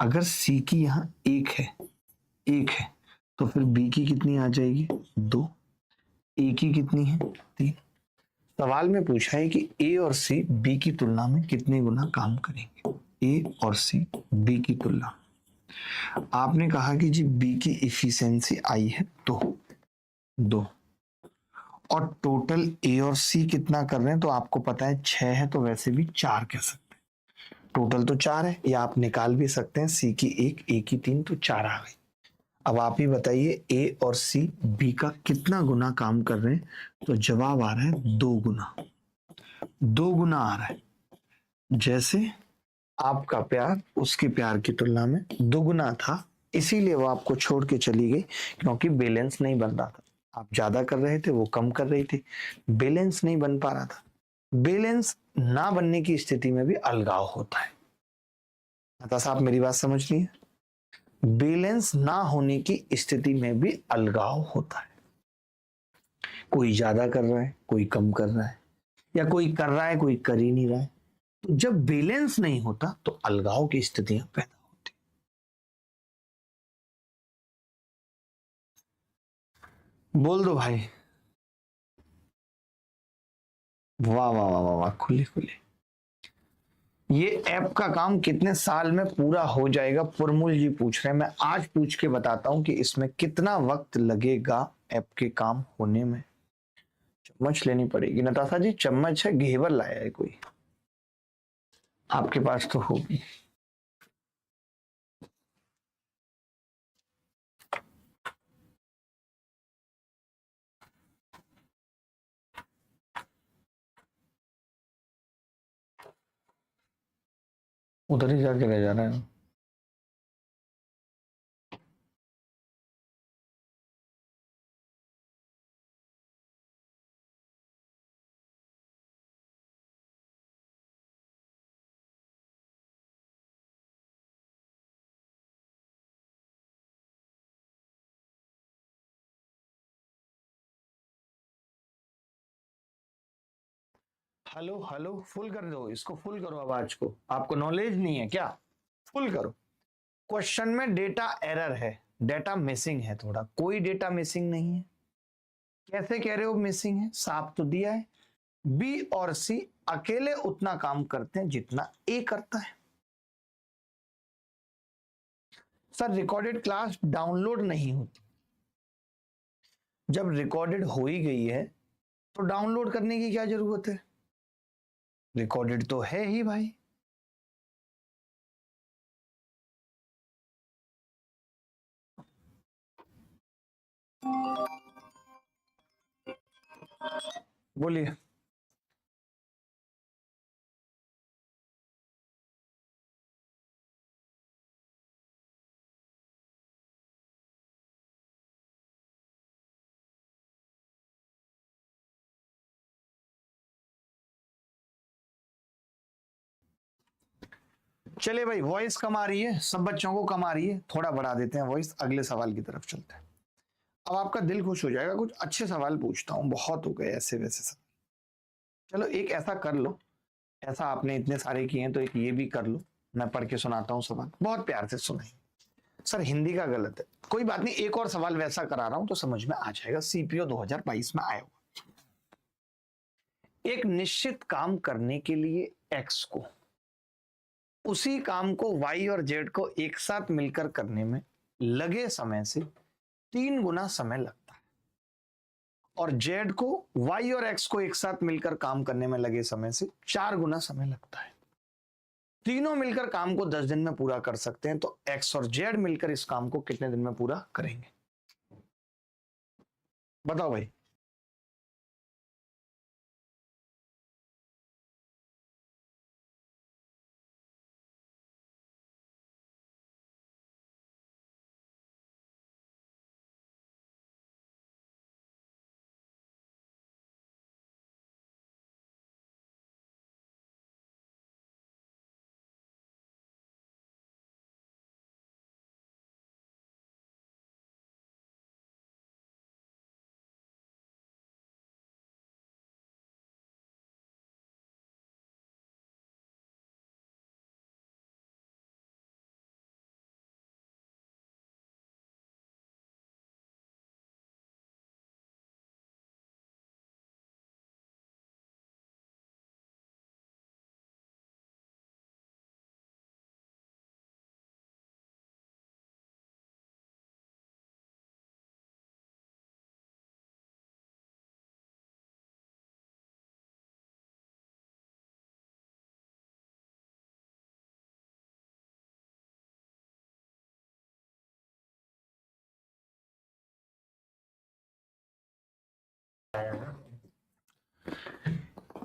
अगर सी की यहां 1 है, 1 है, तो फिर बी की कितनी आ जाएगी? 2। ए की कितनी है? 3। सवाल में पूछा है कि ए और सी बी की तुलना में कितने गुना काम करेंगे। ए और सी बी की तुलना, आपने कहा कि जी बी की इफिशियंसी आई है 2, और टोटल ए और सी कितना कर रहे हैं, तो आपको पता है 6 है, तो वैसे भी 4 कह सकते हैं। टोटल तो 4 है, या आप निकाल भी सकते हैं सी की 1, ए की 3, तो 4 आ गई। अब आप ही बताइए ए और सी बी का कितना गुना काम कर रहे हैं, तो जवाब आ रहा है 2 गुना। 2 गुना आ रहा है। जैसे आपका प्यार उसके प्यार की तुलना में दुगुना था, इसीलिए वो आपको छोड़ के चली गई, क्योंकि बैलेंस नहीं बन रहा था। आप ज्यादा कर रहे थे, वो कम कर रही थी, बैलेंस नहीं बन पा रहा था। बैलेंस ना बनने की स्थिति में भी अलगाव होता है। नताशा, आप मेरी बात समझ रही है? बैलेंस ना होने की स्थिति में भी अलगाव होता है। कोई ज्यादा कर रहा है, कोई कम कर रहा है, या कोई कर रहा है, कोई कर ही नहीं रहा है। तो जब बैलेंस नहीं होता तो अलगाव की स्थितियां पैदा होती। बोल दो भाई। वाह वाह वाह वाह वाह, खुले खुले। ये ऐप का काम कितने साल में पूरा हो जाएगा, पुरमुल जी पूछ रहे हैं। मैं आज पूछ के बताता हूं कि इसमें कितना वक्त लगेगा ऐप के काम होने में। चम्मच लेनी पड़ेगी नताशा जी, चम्मच है, घेवर लाया है कोई? आपके पास तो होगी। उधर ही जाके रह जा रहा है। हेलो हेलो, फुल कर दो इसको, फुल करो आवाज को। आपको नॉलेज नहीं है क्या? फुल करो। क्वेश्चन में डेटा एरर है, डेटा मिसिंग है, थोड़ा। कोई डेटा मिसिंग नहीं है। कैसे कह रहे हो मिसिंग है? साफ तो दिया है, बी और सी अकेले उतना काम करते हैं जितना ए करता है। सर रिकॉर्डेड क्लास डाउनलोड नहीं होती। जब रिकॉर्डेड हो ही गई है तो डाउनलोड करने की क्या जरूरत है? रिकॉर्डेड तो है ही भाई। बोलिए। चलिए भाई, वॉइस कम आ रही है, सब बच्चों को कम आ रही है, थोड़ा बढ़ा देते हैं वॉइस, अगले सवाल की तरफ चलते हैं। अब आपका दिल खुश हो जाएगा, कुछ अच्छे सवाल पूछता हूं, बहुत हो गए ऐसे वैसे सब। चलो एक ऐसा कर लो, ऐसा आपने इतने सारे किए हैं तो एक ये भी कर लो। मैं पढ़ के सुनाता हूँ सवाल, बहुत प्यार से सुनाई। सर हिंदी का गलत है, कोई बात नहीं, एक और सवाल वैसा करा रहा हूं तो समझ में आ जाएगा। सीपीओ 2022 में आया हुआ। एक निश्चित काम करने के लिए एक्स को, उसी काम को वाई और जेड को एक साथ मिलकर करने में लगे समय से 3 गुना समय लगता है, और जेड को वाई और एक्स को एक साथ मिलकर काम करने में लगे समय से 4 गुना समय लगता है। तीनों मिलकर काम को 10 दिन में पूरा कर सकते हैं, तो एक्स और जेड मिलकर इस काम को कितने दिन में पूरा करेंगे? बताओ भाई।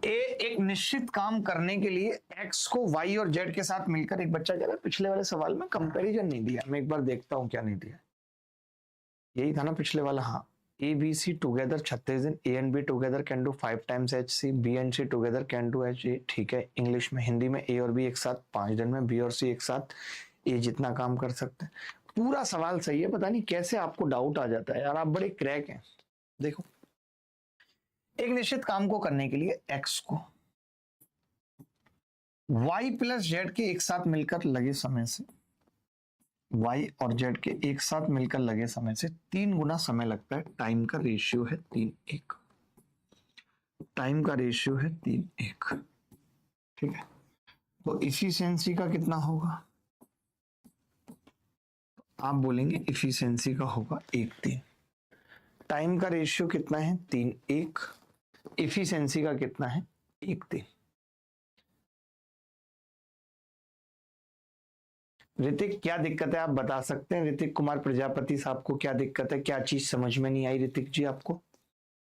ए एक निश्चित काम करने के लिए एक्स को वाई और जेड के साथ मिलकर, एक बच्चा कह रहा है पिछले वाले सवाल में कंपैरिजन नहीं दिया, मैं एक बार देखता हूं क्या नहीं दिया, यही था ना पिछले वाला, हाँ। ए बी सी टुगेदर 36 दिन, A and B together can do 5 times H C, B and C together can do H A, ठीक है। इंग्लिश में, हिंदी में ए और बी एक साथ 5 दिन में, बी और सी एक साथ ए जितना काम कर सकते हैं। पूरा सवाल सही है, पता नहीं कैसे आपको डाउट आ जाता है यार, आप बड़े क्रैक हैं। देखो, एक निश्चित काम को करने के लिए एक्स को y प्लस जेड के एक साथ मिलकर लगे समय से, y और z के एक साथ मिलकर लगे समय से 3 गुना समय लगता है। टाइम का रेशियो है 3:1, टाइम का रेशियो है 3:1, ठीक है। तो इफिशियंसी का कितना होगा, आप बोलेंगे इफिशियंसी का होगा 1:3। टाइम का रेशियो कितना है 3:1, इफिशियंसी का कितना है 1:3। ऋतिक क्या दिक्कत है आप बता सकते हैं, ऋतिक कुमार प्रजापति साहब को क्या दिक्कत है, क्या चीज समझ में नहीं आई ऋतिक जी आपको,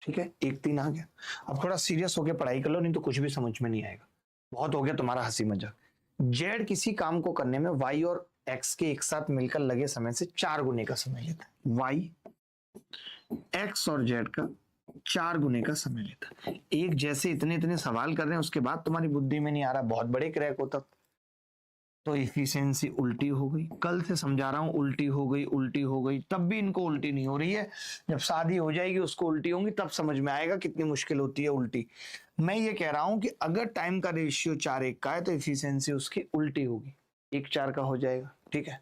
ठीक है। 1:3 आ गया, अब थोड़ा सीरियस होकर पढ़ाई कर लो, नहीं तो कुछ भी समझ में नहीं आएगा, बहुत हो गया तुम्हारा हंसी मजाक। जेड किसी काम को करने में वाई और एक्स के एक साथ मिलकर लगे समय से 4 गुने का समय लेता है। वाई एक्स और जेड का 4 गुने का समय लेता है। एक जैसे इतने इतने सवाल कर रहे हैं, उसके बाद तुम्हारी बुद्धि में नहीं आ रहा, बहुत बड़े क्रैक होता। तो इफिशियंसी उल्टी हो गई, कल से समझा रहा हूं, उल्टी हो गई, उल्टी हो गई, तब भी इनको उल्टी नहीं हो रही है। जब शादी हो जाएगी उसको उल्टी होंगी, तब समझ में आएगा कितनी मुश्किल होती है उल्टी। मैं ये कह रहा हूं कि अगर टाइम का रेशियो 4:1 का है तो इफिशियंसी उसकी उल्टी होगी, 1:4 का हो जाएगा, ठीक है।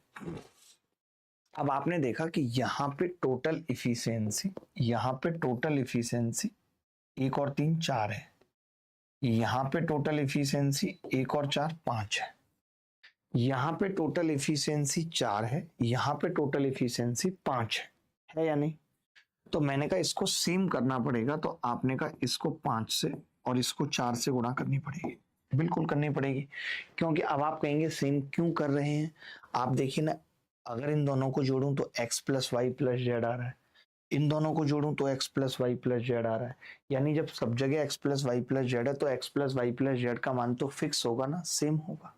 अब आपने देखा कि यहाँ पे टोटल इफिशियंसी, यहाँ पे टोटल इफिशियंसी 1 और 3 4 है, यहाँ पे टोटल इफिशियंसी 1 और 4 5 है, यहाँ पे टोटल इफिशियंसी 4 है, यहाँ पे टोटल इफिशियंसी 5 है या नहीं। तो मैंने कहा इसको सेम करना पड़ेगा, तो आपने कहा इसको 5 से और इसको 4 से गुणा करनी पड़ेगी, बिल्कुल करनी पड़ेगी। क्योंकि अब आप कहेंगे सेम क्यों कर रहे हैं, आप देखिए ना, अगर इन दोनों को जोड़ूं तो x plus Y plus Z आ रहा है, इन दोनों को जोड़ूं तो x plus Y plus Z आ रहा है, यानी जब सब जगह x plus Y plus Z है तो x plus Y plus Z का मान तो फिक्स होगा ना, सेम होगा।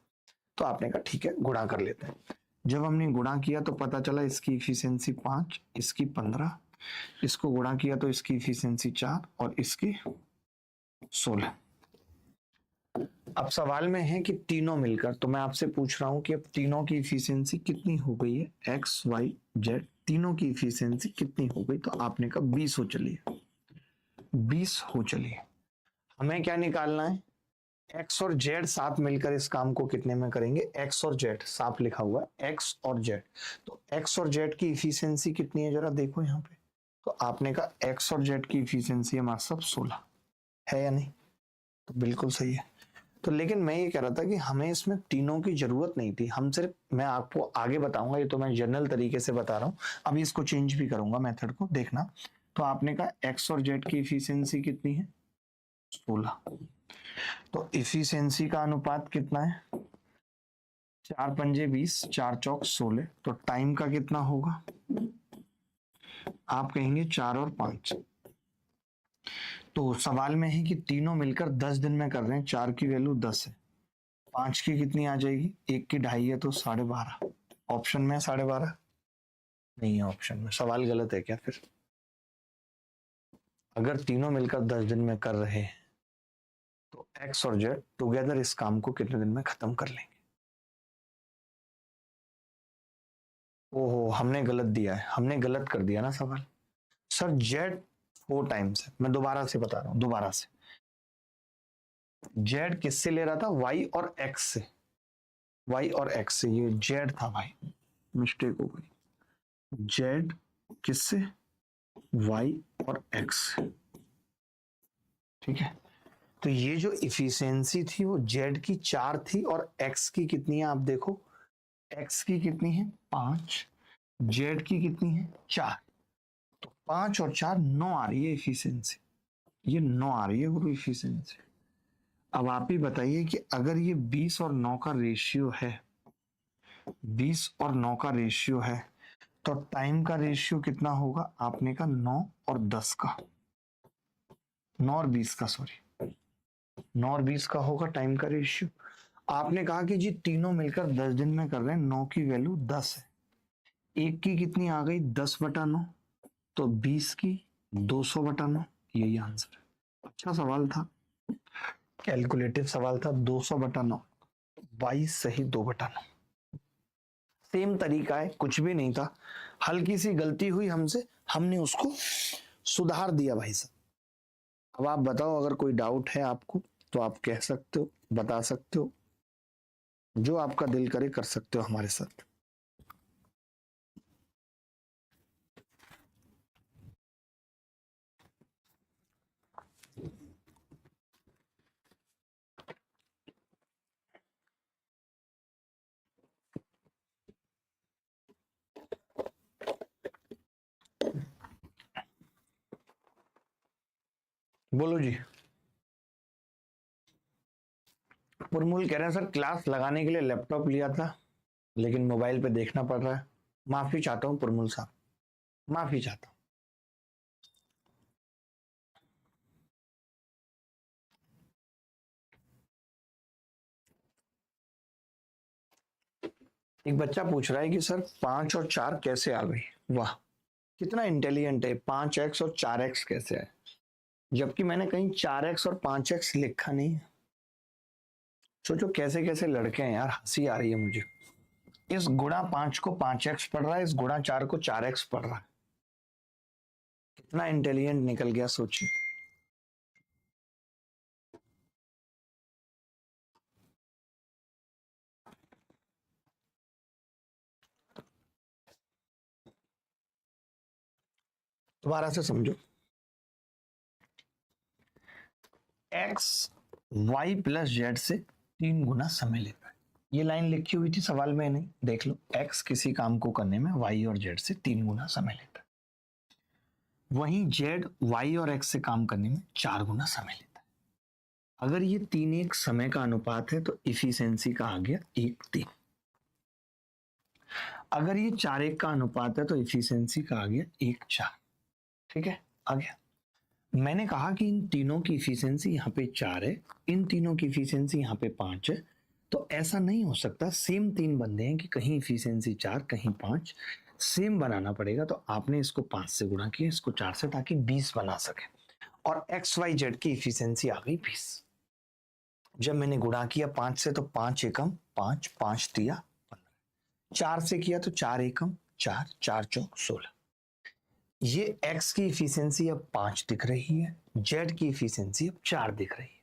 तो आपने कहा ठीक है गुणा कर लेते हैं। जब हमने गुणा किया तो पता चला इसकी इफिशियंसी 5, इसकी 15, इसको गुणा किया तो इसकी इफिशियंसी 4 और इसकी 16। अब सवाल में है कि तीनों मिलकर, तो मैं आपसे पूछ रहा हूं कि अब तीनों की इफिशियंसी कितनी हो गई है, एक्स वाई जेड तीनों की इफिशियंसी कितनी हो गई, तो आपने कहा 20 हो चली है, 20 हो चली है। हमें क्या निकालना है, एक्स और जेड साथ मिलकर इस काम को कितने में करेंगे, एक्स और जेड साफ लिखा हुआ है, एक्स और जेड। तो एक्स और जेड की इफिशियंसी कितनी है जरा देखो यहाँ पे, तो आपने कहा एक्स और जेड की इफिशियंसी हमारा सब 16 है या नहीं, तो बिल्कुल सही है। तो लेकिन मैं ये कह रहा था कि हमें इसमें तीनों की जरूरत नहीं थी, हम सिर्फ, मैं आपको आगे बताऊंगा, ये तो मैं जनरल तरीके से बता रहा हूँ, अभी इसको चेंज भी करूंगा मेथड को, देखना। तो आपने कहा एक्स और जेड की इफिशियंसी कितनी है 16, तो इफिशियंसी का अनुपात कितना है, 4 पंजे 20, 4 चौक 16, तो टाइम का कितना होगा, आप कहेंगे 4 और 5। तो सवाल में है कि तीनों मिलकर 10 दिन में कर रहे हैं, 4 की वैल्यू 10 है, 5 की कितनी आ जाएगी, 1 की 2.5 है तो 12.5। ऑप्शन में 12.5 नहीं है, ऑप्शन में सवाल गलत है क्या फिर, अगर तीनों मिलकर 10 दिन में कर रहे हैं तो एक्स और जेड टुगेदर इस काम को कितने दिन में खत्म कर लेंगे। ओहो हमने गलत दिया है, हमने गलत कर दिया ना सवाल, सर जेड 4 टाइम्स है, मैं दोबारा से बता रहा हूं, दोबारा से, जेड किससे ले रहा था, वाई और एक्स से, वाई और एक्स से, ये जेड था भाई, मिस्टेक हो गई, जेड किससे, वाई और एक्स, ठीक है। तो ये जो इफिशियंसी थी वो जेड की 4 थी और एक्स की कितनी है आप देखो, एक्स की कितनी है 5, जेड की कितनी है 4, तो 5 और 4 9 आ रही है इफिशियंसी, ये 9 आ रही है वो इफिशियंसी। अब आप ही बताइए कि अगर ये 20 और 9 का रेशियो है, 20 और 9 का रेशियो है, तो टाइम का रेशियो कितना होगा, आपने कहा 9 और 10 का, 9 और 20 का, सॉरी 9 और 20 का होगा टाइम का रेशियो। आपने कहा कि जी तीनों मिलकर 10 दिन में कर रहे हैं, 9 की वैल्यू 10 है, एक की कितनी आ गई 10/9, तो 20 की 200/9, यही आंसर है। अच्छा सवाल था, कैलकुलेटिव सवाल था। 200/9, 22 सही 2/9। सेम तरीका है, कुछ भी नहीं था, हल्की सी गलती हुई हमसे, हमने उसको सुधार दिया भाई साहब। अब आप बताओ, अगर कोई डाउट है आपको तो आप कह सकते हो, बता सकते हो, जो आपका दिल करे कर सकते हो हमारे साथ। बोलो जी। पुरमुल कह रहे हैं सर क्लास लगाने के लिए लैपटॉप लिया था, लेकिन मोबाइल पे देखना पड़ रहा है। माफी चाहता हूँ पुरमुल साहब, माफी चाहता हूँ। एक बच्चा पूछ रहा है कि सर 5 और 4 कैसे आ गई। वाह, कितना इंटेलिजेंट है, 5x और 4x कैसे आए, जबकि मैंने कहीं 4x और 5x लिखा नहीं है। सोचो कैसे कैसे लड़के हैं यार, हंसी आ रही है मुझे। इस गुणा 5 को 5x पढ़ रहा है, इस गुणा 4 को 4x पढ़ रहा है, कितना इंटेलिजेंट निकल गया सोचिए। दोबारा से समझो, x y प्लस जेड से 3 गुना समय लेता है। ये लाइन लिखी हुई थी सवाल में, नहीं देख लो, x किसी काम को करने में y और z से 3 गुना समय लेता है, वहीं z y और x से काम करने में 4 गुना समय लेता है। अगर ये 3 एक समय का अनुपात है तो इफिशियंसी का आ गया 1:3। अगर ये 4 एक का अनुपात है तो इफिशियंसी का आ गया 1:4। ठीक है, आ गया। मैंने कहा कि इन तीनों की इफिशियंसी यहाँ पे 4 है, इन तीनों की इफिशियंसी यहाँ पे 5 है, तो ऐसा नहीं हो सकता सेम 3 बंदे हैं कि कहीं इफिशियंसी 4 कहीं 5, सेम बनाना पड़ेगा। तो आपने इसको 5 से गुणा किया, इसको 4 से, ताकि 20 बना सके, और एक्स वाई जेड की इफिशियंसी आ गई 20। जब मैंने गुणा किया 5 से तो 5 एकम 5, 5 दिया 15, 4 से किया तो 4 एकम 4, 4 चौक 16। ये x की इफिशियंसी अब 5 दिख रही है, z की इफिशियंसी अब 4 दिख रही है।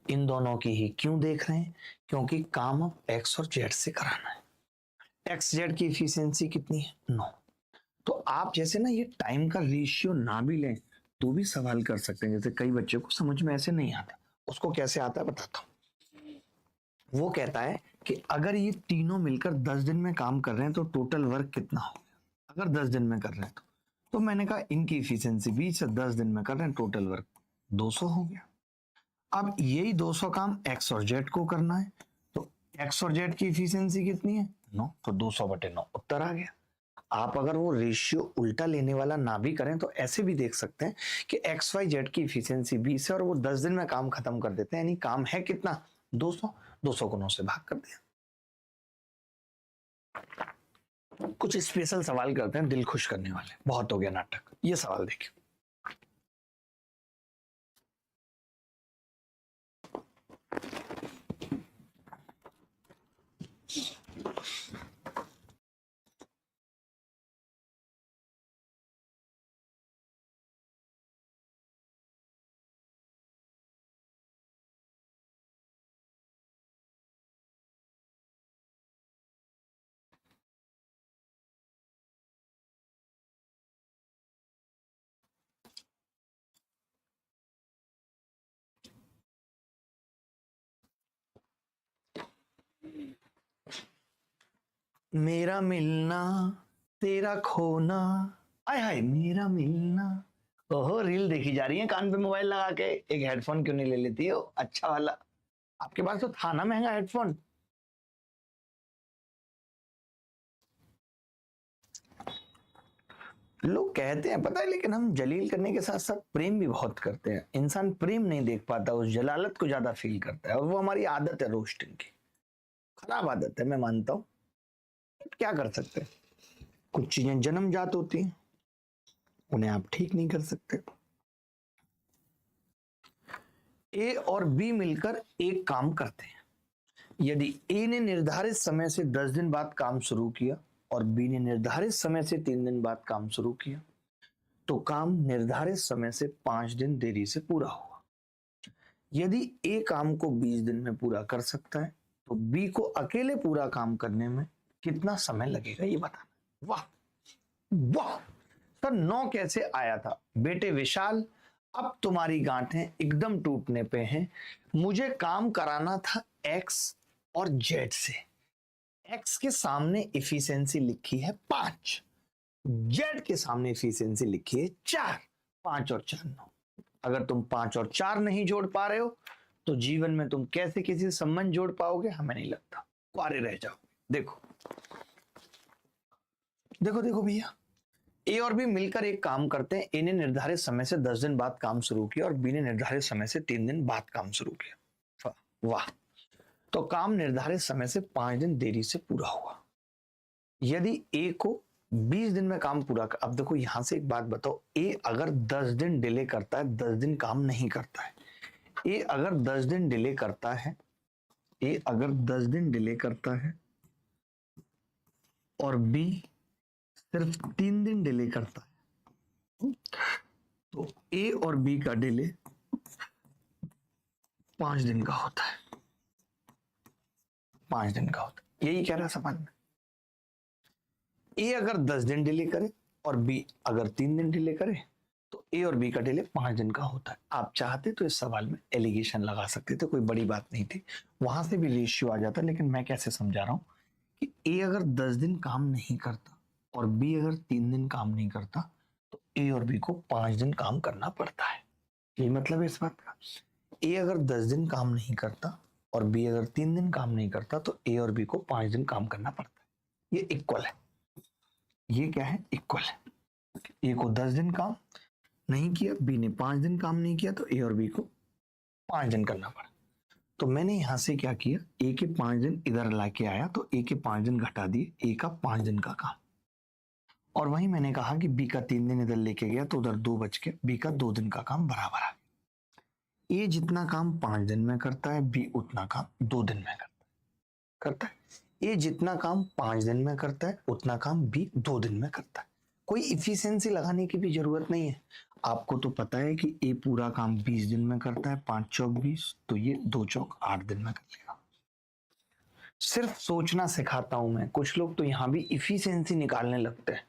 इन दोनों की ही क्यों देख रहे हैं, क्योंकि काम अब x और z से कराना है। x z की इफिशियंसी कितनी है 9। तो आप जैसे ना ये टाइम का रेशियो ना भी लें तो भी सवाल कर सकते हैं। जैसे कई बच्चे को समझ में ऐसे नहीं आता, उसको कैसे आता है बताता हूँ। वो कहता है कि अगर ये तीनों मिलकर 10 दिन में काम कर रहे हैं तो टोटल वर्क कितना होगा, अगर 10 दिन में कर रहे हैं तो मैंने कहा इनकी इफिशियंसी 20 से 10 दिन में कर रहे हैं, टोटल वर्क 200 हो गया। अब यही 200 काम x और z को करना है, तो x और z की इफिशियंसी कितनी है 9, तो 200/9 उत्तर आ गया। आप अगर वो रेशियो उल्टा लेने वाला ना भी करें तो ऐसे भी देख सकते हैं कि एक्स वाई जेड की इफिशियंसी 20 है और वो 10 दिन में काम खत्म कर देते हैं, यानी काम है कितना 200, 200 को 9 से भाग कर दिया। कुछ स्पेशल सवाल करते हैं दिल खुश करने वाले, बहुत हो गया नाटक। ये सवाल देखिए, मेरा मिलना तेरा खोना, आय हाय मेरा मिलना। ओहो, रील देखी जा रही है कान पे मोबाइल लगा के, एक हेडफोन क्यों नहीं ले लेती हो अच्छा वाला, आपके पास तो था ना महंगा हेडफोन। लोग कहते हैं पता है, लेकिन हम जलील करने के साथ साथ प्रेम भी बहुत करते हैं। इंसान प्रेम नहीं देख पाता, उस जलालत को ज्यादा फील करता है, और वो हमारी आदत है रोस्टिंग की। खराब आदत है, मैं मानता हूं, क्या कर सकते हैं। कुछ चीजें जन्मजात होती हैं, उन्हें आप ठीक नहीं कर सकते। ए और बी मिलकर एक काम करते हैं। यदि ए ने निर्धारित समय से 10 दिन बाद काम शुरू किया और बी ने निर्धारित समय से 3 दिन बाद काम शुरू किया, तो काम निर्धारित समय से 5 दिन देरी से पूरा हुआ। यदि ए काम को 20 दिन में पूरा कर सकता है, तो बी को अकेले पूरा काम करने में कितना समय लगेगा, ये बताना। वाह वाह सर, 9 कैसे आया था? बेटे विशाल, अब तुम्हारी गांठें एकदम टूटने पे हैं। मुझे काम कराना था एक्स और जेड से। एक्स के सामने इफिशिएंसी लिखी है 5, जेड के सामने इफिशिएंसी लिखी है 4। 5 और 4 9। अगर तुम 5 और 4 नहीं जोड़ पा रहे हो, तो जीवन में तुम कैसे किसी संबंध जोड़ पाओगे? हमें नहीं लगता, कुआरे रह जाओगे। देखो देखो देखो भैया, ए और बी मिलकर एक काम करते हैं। ए ने निर्धारित समय से 10 दिन बाद काम शुरू किया और बी ने निर्धारित समय से 3 दिन बाद काम शुरू किया। वाह, तो काम निर्धारित समय से 5 दिन देरी से पूरा हुआ। यदि ए को 20 दिन में काम पूरा कर, अब देखो यहां से एक बात बताओ, ए अगर 10 दिन डिले करता है, 10 दिन काम नहीं करता है। ए अगर 10 दिन डिले करता है, ए अगर 10 दिन डिले करता है और बी सिर्फ 3 दिन डिले करता है, तो ए और बी का डिले 5 दिन का होता है। 5 दिन का होता है, यही कह रहा सवाल में। ए अगर 10 दिन डिले करे और बी अगर 3 दिन डिले करे, तो ए और बी का डिले 5 दिन का होता है। आप चाहते तो इस सवाल में एलिगेशन लगा सकते थे, कोई बड़ी बात नहीं थी, वहां से भी रेशियो आ जाता। लेकिन मैं कैसे समझा रहा हूं कि ए अगर 10 दिन काम नहीं करता और बी अगर 3 दिन काम नहीं करता, तो ए और बी को 5 दिन काम करना पड़ता है। ये मतलब है इस बात का। ए अगर 10 दिन काम नहीं करता और बी अगर 3 दिन काम नहीं करता, तो ए और बी को 5 दिन काम करना पड़ता है। ये इक्वल है, ये क्या है? इक्वल है। ए को 10 दिन काम नहीं किया, बी ने 5 दिन काम नहीं किया, तो ए और बी को 5 दिन करना पड़ा। तो मैंने यहां से क्या किया, ए के 5 दिन इधर लाके आया, तो ए के 5 दिन घटा दिए, ए का 5 दिन का काम। और वहीं मैंने कहा कि बी का 3 दिन इधर लेके गया, तो उधर 2 बच के बी का 2 दिन का काम बराबर आ गया। ए जितना काम 5 दिन में करता है, बी उतना काम 2 दिन में करता है। ए जितना काम 5 दिन में करता है, उतना काम बी 2 दिन में करता है। कोई इफिशिएंसी लगाने की भी जरूरत नहीं है। आपको तो पता है कि ए पूरा काम 20 दिन में करता है, 5 चौक 20, तो ये 2 चौक 8 दिन में कर लेगा। सिर्फ सोचना सिखाता हूं मैं। कुछ लोग तो यहां भी इफिशिएंसी निकालने लगते हैं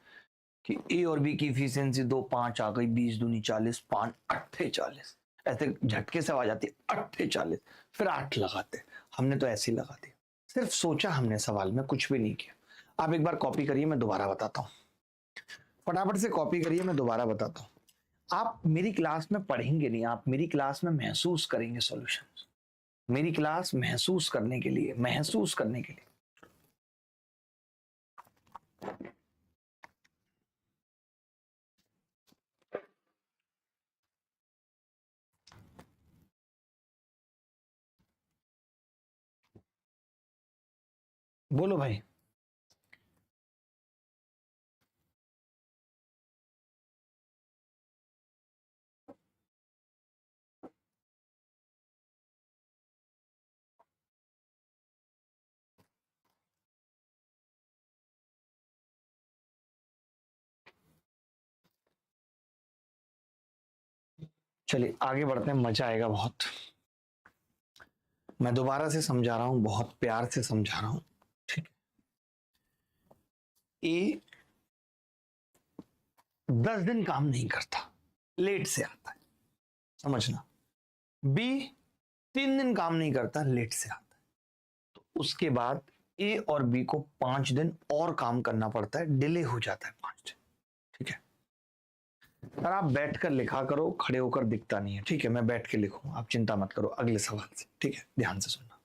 कि ए और बी की इफिशिएंसी 2 5 आ गई, 20 दूनी 40, 5 8 40, ऐसे झटके से आ जाती है 8 40, फिर 8 लगाते। हमने तो ऐसे ही लगा दिया, सिर्फ सोचा हमने, सवाल में कुछ भी नहीं किया। आप एक बार कॉपी करिए, मैं दोबारा बताता हूं। फटाफट से कॉपी करिए, मैं दोबारा बताता हूं। आप मेरी क्लास में पढ़ेंगे नहीं, आप मेरी क्लास में महसूस करेंगे सॉल्यूशंस। मेरी क्लास महसूस करने के लिए, महसूस करने के लिए। बोलो भाई। चलिए आगे बढ़ते हैं, मजा आएगा बहुत। मैं दोबारा से समझा रहा हूं, बहुत प्यार से समझा रहा हूं, ठीक है। ए 10 दिन काम नहीं करता, लेट से आता है, समझना। बी 3 दिन काम नहीं करता, लेट से आता है। तो उसके बाद ए और बी को 5 दिन और काम करना पड़ता है, डिले हो जाता है 5 दिन, ठीक है। सर आप बैठ कर लिखा करो, खड़े होकर दिखता नहीं है, ठीक है। मैं बैठ के लिखूंगा, आप चिंता मत करो अगले सवाल से, ठीक है। ध्यान से सुनना।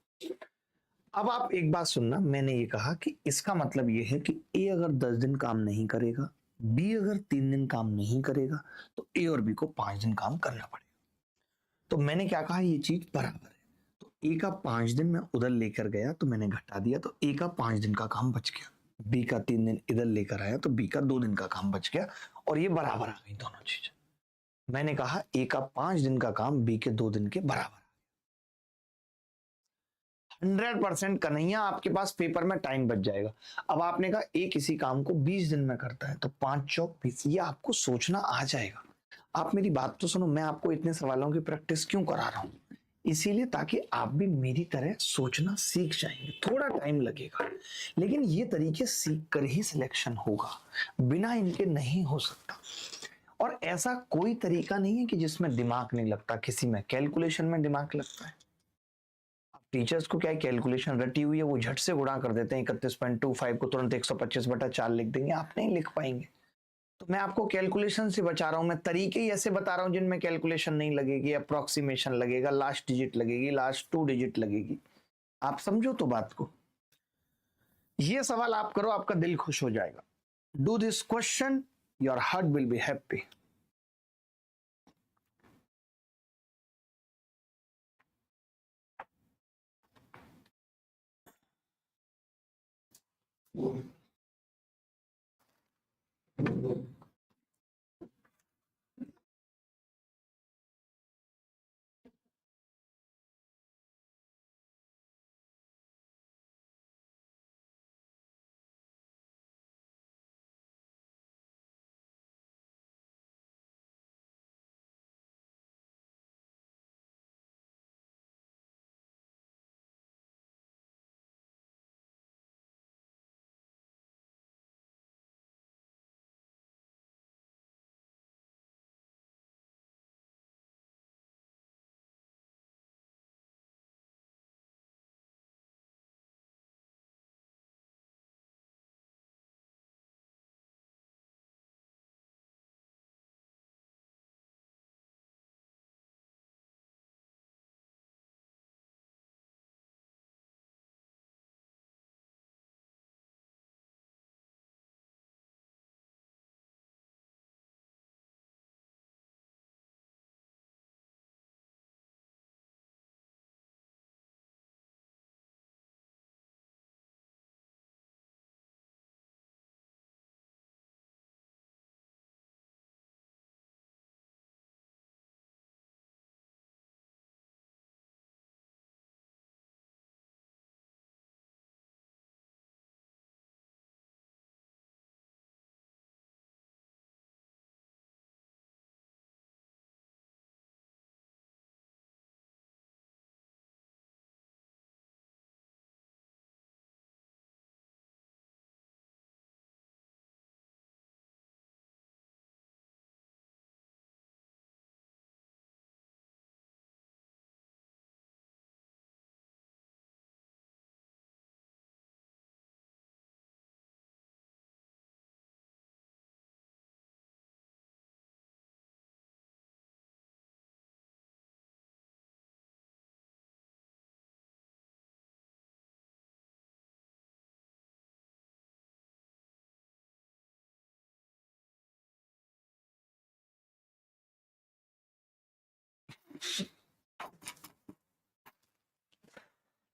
अब आप एक बात सुनना, मैंने ये कहा कि इसका मतलब ये है कि ए अगर 10 दिन काम नहीं करेगा, बी अगर 3 दिन काम नहीं करेगा तो ए और बी को 5 दिन काम करना पड़ेगा। तो मैंने क्या कहा, ये चीज बराबर है। तो ए का 5 दिन मैं उधर लेकर गया तो मैंने घटा दिया, तो ए का 5 दिन का काम बच गया। बी का 3 दिन इधर लेकर आया तो बी का 2 दिन का काम बच गया, और ये बराबर आ गई दोनों चीज। मैंने कहा ए का 5 दिन का काम बी के 2 दिन के बराबर। 100% कन्हैया आपके पास पेपर में टाइम बच जाएगा। अब आपने कहा ए किसी काम को 20 दिन में करता है तो 5 चौक 20, ये आपको सोचना आ जाएगा। आप मेरी बात तो सुनो, मैं आपको इतने सवालों की प्रैक्टिस क्यों करा रहा हूं, इसीलिए ताकि आप भी मेरी तरह सोचना सीख जाएंगे। थोड़ा टाइम लगेगा, लेकिन ये तरीके सीख कर ही सिलेक्शन होगा, बिना इनके नहीं हो सकता। और ऐसा कोई तरीका नहीं है कि जिसमें दिमाग नहीं लगता। किसी में कैलकुलेशन में दिमाग लगता है। टीचर्स को क्या है, कैलकुलेशन रटी हुई है, वो झट से गुणा कर देते हैं 31.25 को तुरंत 125/4 लिख देंगे, आप नहीं लिख पाएंगे। तो मैं आपको कैलकुलेशन से बचा रहा हूं, मैं तरीके ही ऐसे बता रहा हूं जिनमें कैलकुलेशन नहीं लगेगी, अप्रोक्सीमेशन लगेगा, लास्ट डिजिट लगेगी, लास्ट 2 डिजिट लगेगी। आप समझो तो बात को। ये सवाल आप करो, आपका दिल खुश हो जाएगा। Do this question, your heart will be happy.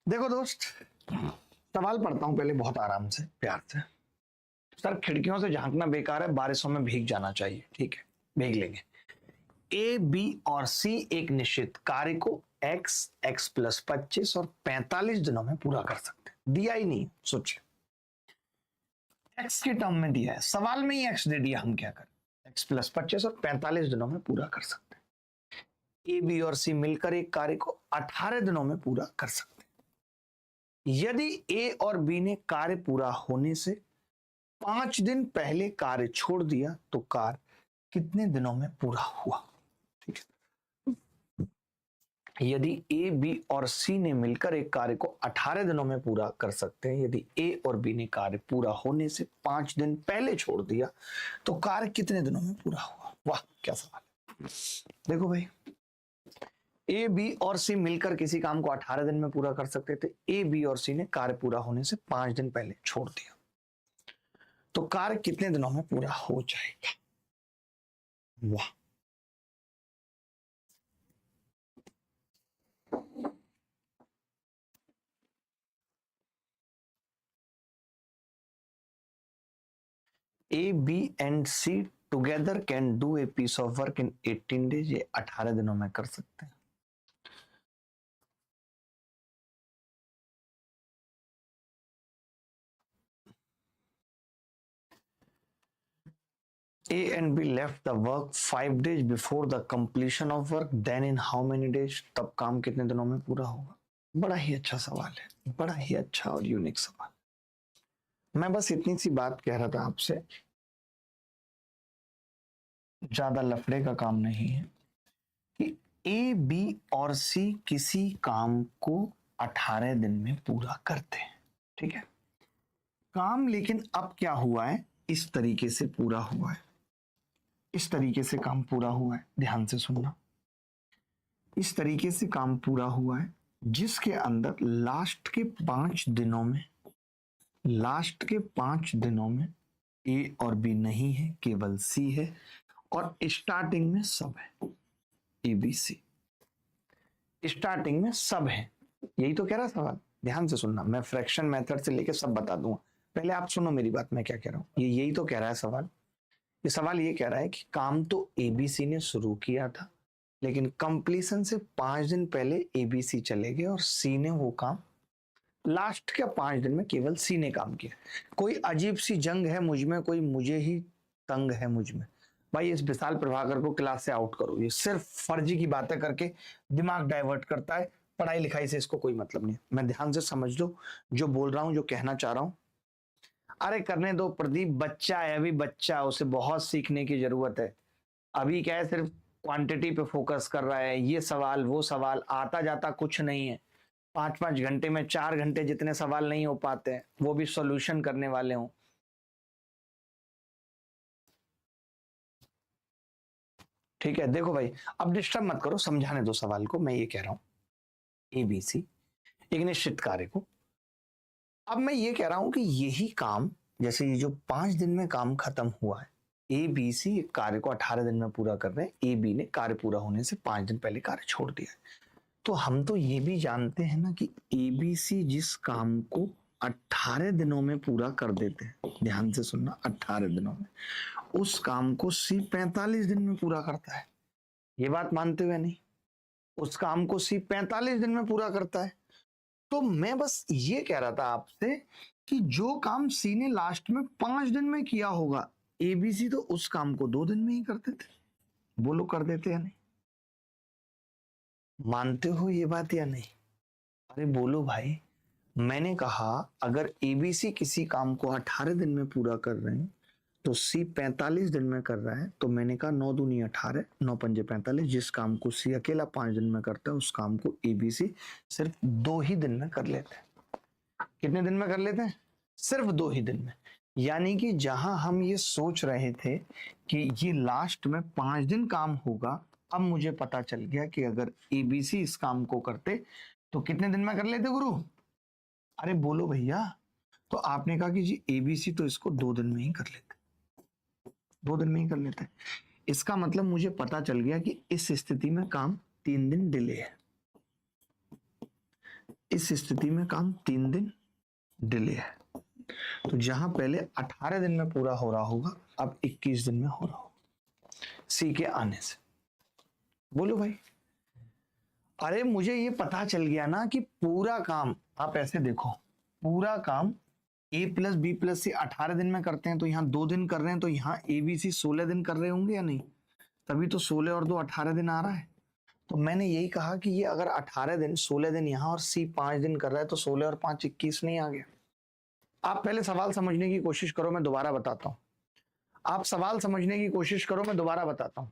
देखो दोस्त, सवाल पढ़ता हूं पहले बहुत आराम से, प्यार से। सर खिड़कियों से झांकना बेकार है, बारिशों में भीग जाना चाहिए। ठीक है, भीग लेंगे। ए, बी और सी एक निश्चित कार्य को एक्स, एक्स प्लस 25 और 45 दिनों में पूरा कर सकते हैं। दिया ही नहीं, सोचिए, एक्स के टर्म में दिया है, सवाल में ही एक्स दे दिया, हम क्या करें। एक्स प्लस 25 और 45 दिनों में पूरा कर सकते हैं। ए, बी और सी मिलकर एक कार्य को 18 दिनों में पूरा कर सकते हैं। यदि ए और बी ने कार्य पूरा होने से 5 दिन पहले कार्य छोड़ दिया तो कार्य कितने दिनों में पूरा हुआ। ठीक है, यदि ए, बी और सी ने मिलकर एक कार्य को 18 दिनों में पूरा कर सकते हैं, यदि ए और बी ने कार्य पूरा होने से 5 दिन पहले छोड़ दिया तो कार्य कितने दिनों में पूरा हुआ। वाह क्या सवाल है। देखो भाई, ए, बी और सी मिलकर किसी काम को 18 दिन में पूरा कर सकते थे। ए, बी और सी ने कार्य पूरा होने से 5 दिन पहले छोड़ दिया, तो कार्य कितने दिनों में पूरा हो जाएगा? वाह, A B and C together can do a piece of work in 18 days. ये 18 दिनों में कर सकते हैं। A and B left the work 5 days before the completion of work. Then in how many days? तब काम कितने दिनों में पूरा होगा? बड़ा ही अच्छा सवाल है, बड़ा ही अच्छा और यूनिक सवाल। मैं बस इतनी सी बात कह रहा था आपसे, ज्यादा लफड़े का काम नहीं है कि ए, बी और सी किसी काम को 18 दिन में पूरा करते हैं। ठीक है, काम लेकिन अब क्या हुआ है, इस तरीके से पूरा हुआ है। इस तरीके से काम पूरा हुआ है, ध्यान से सुनना। इस तरीके से काम पूरा हुआ है जिसके अंदर लास्ट के 5 दिनों में, लास्ट के 5 दिनों में ए और बी नहीं है, केवल सी है, और स्टार्टिंग में सब है, ए बी सी। स्टार्टिंग में सब है, यही तो कह रहा सवाल। ध्यान से सुनना, मैं फ्रैक्शन मेथड से लेके सब बता दूंगा, पहले आप सुनो मेरी बात, मैं क्या कह रहा हूं। ये यही तो कह रहा है सवाल। ये सवाल ये कह रहा है कि काम तो एबीसी ने शुरू किया था, लेकिन कंप्लीशन से 5 दिन पहले एबीसी चले गए और सी ने वो काम लास्ट के 5 दिन में केवल सी ने काम किया। कोई अजीब सी जंग है मुझ में, कोई मुझे ही तंग है मुझ में। भाई इस विशाल प्रभाकर को क्लास से आउट करो, ये सिर्फ फर्जी की बातें करके दिमाग डाइवर्ट करता है, पढ़ाई लिखाई से इसको कोई मतलब नहीं। मैं ध्यान से समझ लो जो बोल रहा हूं, जो कहना चाह रहा हूं। अरे करने दो प्रदीप, बच्चा है अभी, बच्चा, उसे बहुत सीखने की जरूरत है। अभी क्या है, सिर्फ क्वांटिटी पे फोकस कर रहा है, ये सवाल वो सवाल, आता जाता कुछ नहीं है। 5-5 घंटे में 4 घंटे जितने सवाल नहीं हो पाते हैं, वो भी सॉल्यूशन करने वाले हों। ठीक है, देखो भाई, अब डिस्टर्ब मत करो, समझाने दो सवाल को। मैं ये कह रहा हूं एबीसी एक निश्चित कार्य को, अब मैं ये कह रहा हूं कि यही काम, जैसे ये जो 5 दिन में काम खत्म हुआ है, ए बी सी कार्य को 18 दिन में पूरा कर रहे हैं, ए बी ने कार्य पूरा होने से 5 दिन पहले कार्य छोड़ दिया है। तो हम तो ये भी जानते हैं ना कि एबीसी जिस काम को 18 दिनों में पूरा कर देते हैं, ध्यान से सुनना, 18 दिनों में, उस काम को सी 45 दिन में पूरा करता है। ये बात मानते हुए नहीं, उस काम को सी 45 दिन में पूरा करता है। तो मैं बस ये कह रहा था आपसे कि जो काम सी ने लास्ट में 5 दिन में किया होगा, एबीसी तो उस काम को 2 दिन में ही करते थे। बोलो कर देते या नहीं? मानते हो ये बात या नहीं? अरे बोलो भाई। मैंने कहा अगर एबीसी किसी काम को 18 दिन में पूरा कर रहे हैं तो सी 45 दिन में कर रहा है, तो मैंने कहा 9 दूनी 18, 9 पंजे 45। जिस काम को सी अकेला 5 दिन में करता है, उस काम को एबीसी सिर्फ 2 ही दिन में कर लेते हैं। कितने दिन में कर लेते हैं? सिर्फ 2 ही दिन में। यानी कि जहां हम ये सोच रहे थे कि ये लास्ट में 5 दिन काम होगा, अब मुझे पता चल गया कि अगर एबीसी इस काम को करते तो कितने दिन में कर लेते गुरु? अरे बोलो भैया। तो आपने कहा कि जी एबीसी तो इसको 2 दिन में ही कर लेते, 2 दिन में ही कर लेते हैं। इसका मतलब मुझे पता चल गया कि इस स्थिति में काम 3 दिन डिले है। इस स्थिति में काम 3 दिन डिले है। तो जहां पहले 18 दिन में पूरा हो रहा होगा, अब 21 दिन में हो रहा होगा सी के आने से। बोलो भाई। अरे मुझे ये पता चल गया ना कि पूरा काम, आप ऐसे देखो, पूरा काम ए प्लस बी प्लस सी 18 दिन में करते हैं, तो यहाँ 2 दिन कर रहे हैं, तो यहाँ ए बी सी 16 दिन कर रहे होंगे या नहीं? तभी तो 16 और 2 18 दिन आ रहा है। तो मैंने यही कहा कि ये अगर 18 दिन, 16 दिन यहाँ और सी 5 दिन कर रहा है, तो 16 और 5 21 नहीं आ गया? आप पहले सवाल समझने की कोशिश करो, मैं दोबारा बताता हूँ। आप सवाल समझने की कोशिश करो, मैं दोबारा बताता हूँ।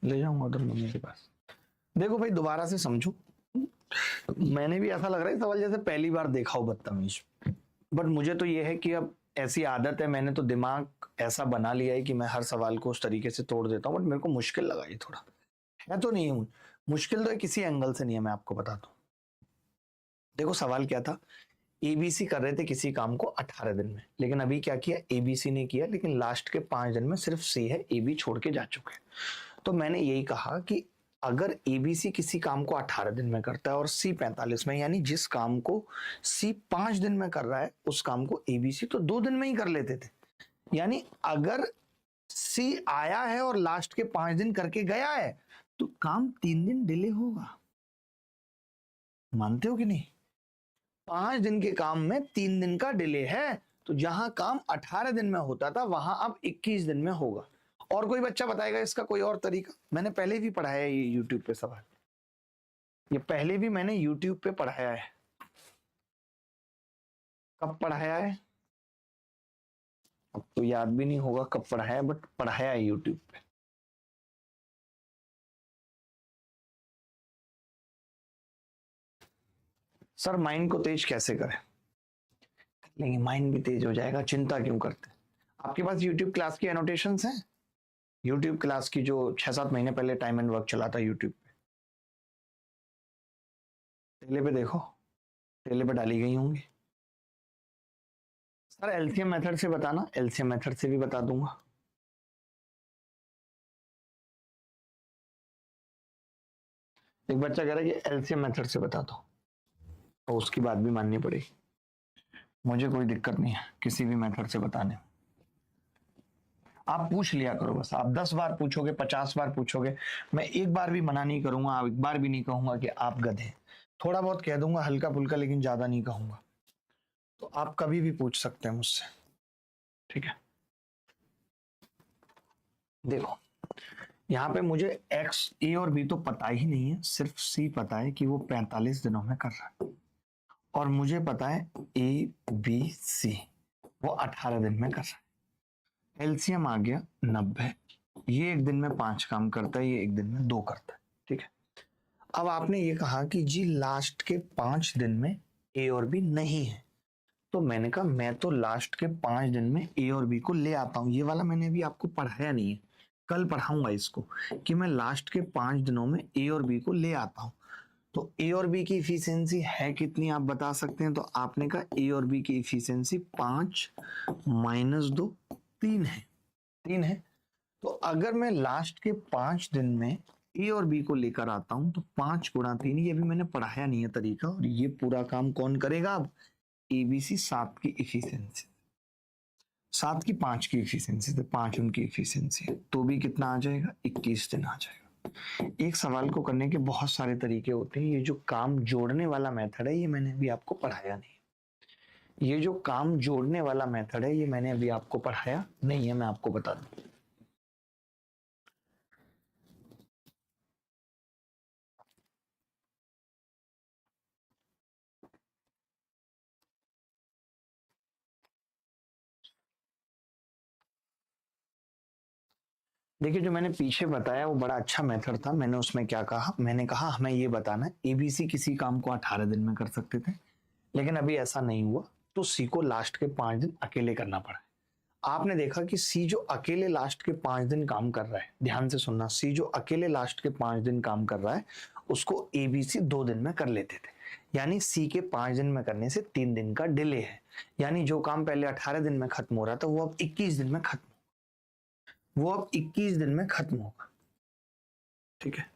ले जाऊंगा उधर मम्मी के पास। देखो भाई दोबारा से समझो, मैंने भी ऐसा लग रहा है सवाल जैसे पहली बार देखा हो बदतमीज, बट मुझे तो ये है कि अब ऐसी आदत है, मैंने तो दिमाग ऐसा बना लिया है कि मैं हर सवाल को उस तरीके से तोड़ देता हूँ, बट मेरे को मुश्किल लगा ये थोड़ा। है तो नहीं हूं मुश्किल, तो किसी एंगल से नहीं है, मैं आपको बताता हूँ। देखो सवाल क्या था, एबीसी कर रहे थे किसी काम को 18 दिन में, लेकिन अभी क्या किया, एबीसी ने किया लेकिन लास्ट के 5 दिन में सिर्फ सी है, एबी छोड़ के जा चुके हैं। तो मैंने यही कहा कि अगर एबीसी किसी काम को 18 दिन में करता है और सी 45 में, यानी जिस काम को सी 5 दिन में कर रहा है उस काम को एबीसी तो 2 दिन में ही कर लेते थे। यानी अगर सी आया है और लास्ट के 5 दिन करके गया है तो काम 3 दिन डिले होगा। मानते हो कि नहीं? 5 दिन के काम में 3 दिन का डिले है, तो जहां काम 18 दिन में होता था वहां अब 21 दिन में होगा। और कोई बच्चा बताएगा इसका कोई और तरीका? मैंने पहले भी पढ़ाया है ये यूट्यूब पे सवाल, ये पहले भी मैंने यूट्यूब पे पढ़ाया है। कब पढ़ाया है अब तो याद भी नहीं होगा कब पढ़ाया है, बट पढ़ाया है यूट्यूब पे। सर माइंड को तेज कैसे करें? लेकिन माइंड भी तेज हो जाएगा, चिंता क्यों करते? आपके पास यूट्यूब क्लास की एनोटेशंस हैं? यूट्यूब क्लास की जो 6-7 महीने पहले टाइम एंड वर्क चला था यूट्यूब पे, टेले पे देखो, टेले पे डाली गई होंगी। सर एलसीएम मेथड से बताना, एलसीएम मेथड से भी बता दूंगा। एक बच्चा कह रहा है कि एलसीएम मेथड से बता दो, तो उसकी बात भी माननी पड़ेगी। मुझे कोई दिक्कत नहीं है किसी भी मेथड से बताने में। आप पूछ लिया करो बस, आप 10 बार पूछोगे, 50 बार पूछोगे, मैं एक बार भी मना नहीं करूंगा, एक बार भी नहीं कहूंगा कि आप गधे। थोड़ा बहुत कह दूंगा हल्का फुल्का, लेकिन ज्यादा नहीं कहूंगा। तो आप कभी भी पूछ सकते हैं मुझसे, ठीक है? देखो यहाँ पे मुझे एक्स, ए और बी तो पता ही नहीं है, सिर्फ सी पता है कि वो 45 दिनों में कर रहा है, और मुझे पता है ए बी सी वो 18 दिन में कर रहा है। एलसीएम आ गया 90, ये एक दिन में 5 काम करता है, ये एक दिन में 2 करता है, ठीक है? अब आपने ये कहा कि जी लास्ट के 5 दिन में ए और बी नहीं है, तो मैंने कहा मैं तो लास्ट के 5 दिन में ए और बी को ले आता हूं। ये वाला मैंने अभी आपको पढ़ाया नहीं है, कल पढ़ाऊंगा इसको, कि मैं लास्ट के 5 दिनों में ए और बी को ले आता हूं। तो ए और बी की इफिशियंसी है कितनी आप बता सकते हैं? तो आपने कहा ए और बी की इफिशियंसी 5 - 2 3 है, 3 है। तो अगर मैं लास्ट के 5 दिन में ए और बी को लेकर आता हूं तो 5 × 3, ये भी मैंने पढ़ाया नहीं है तरीका, और ये पूरा काम कौन करेगा? अब एबीसी 7 की इफिशियंसी, 7 की 5 की इफिशियंसी, तो 5 उनकी इफिशियंसी है, तो भी कितना आ जाएगा? 21 दिन आ जाएगा। एक सवाल को करने के बहुत सारे तरीके होते हैं, ये जो काम जोड़ने वाला मेथड है ये मैंने अभी आपको पढ़ाया नहीं। ये जो काम जोड़ने वाला मेथड है ये मैंने अभी आपको पढ़ाया नहीं है, मैं आपको बता दूं। देखिए जो मैंने पीछे बताया वो बड़ा अच्छा मेथड था। मैंने उसमें क्या कहा, मैंने कहा हमें ये बताना है एबीसी किसी काम को 18 दिन में कर सकते थे, लेकिन अभी ऐसा नहीं हुआ, तो सी को लास्ट के 5 दिन अकेले करना पड़ा। आपने देखा कि सी जो अकेले लास्ट के 5 दिन काम कर रहा है, ध्यान से सुनना, सी जो अकेले लास्ट के 5 दिन काम कर रहा है उसको एबीसी 2 दिन में कर लेते थे। यानी सी के 5 दिन में करने से 3 दिन का डिले है, यानी जो काम पहले 18 दिन में खत्म हो रहा था वो अब 21 दिन में खत्म, वो अब 21 दिन में खत्म होगा, ठीक है?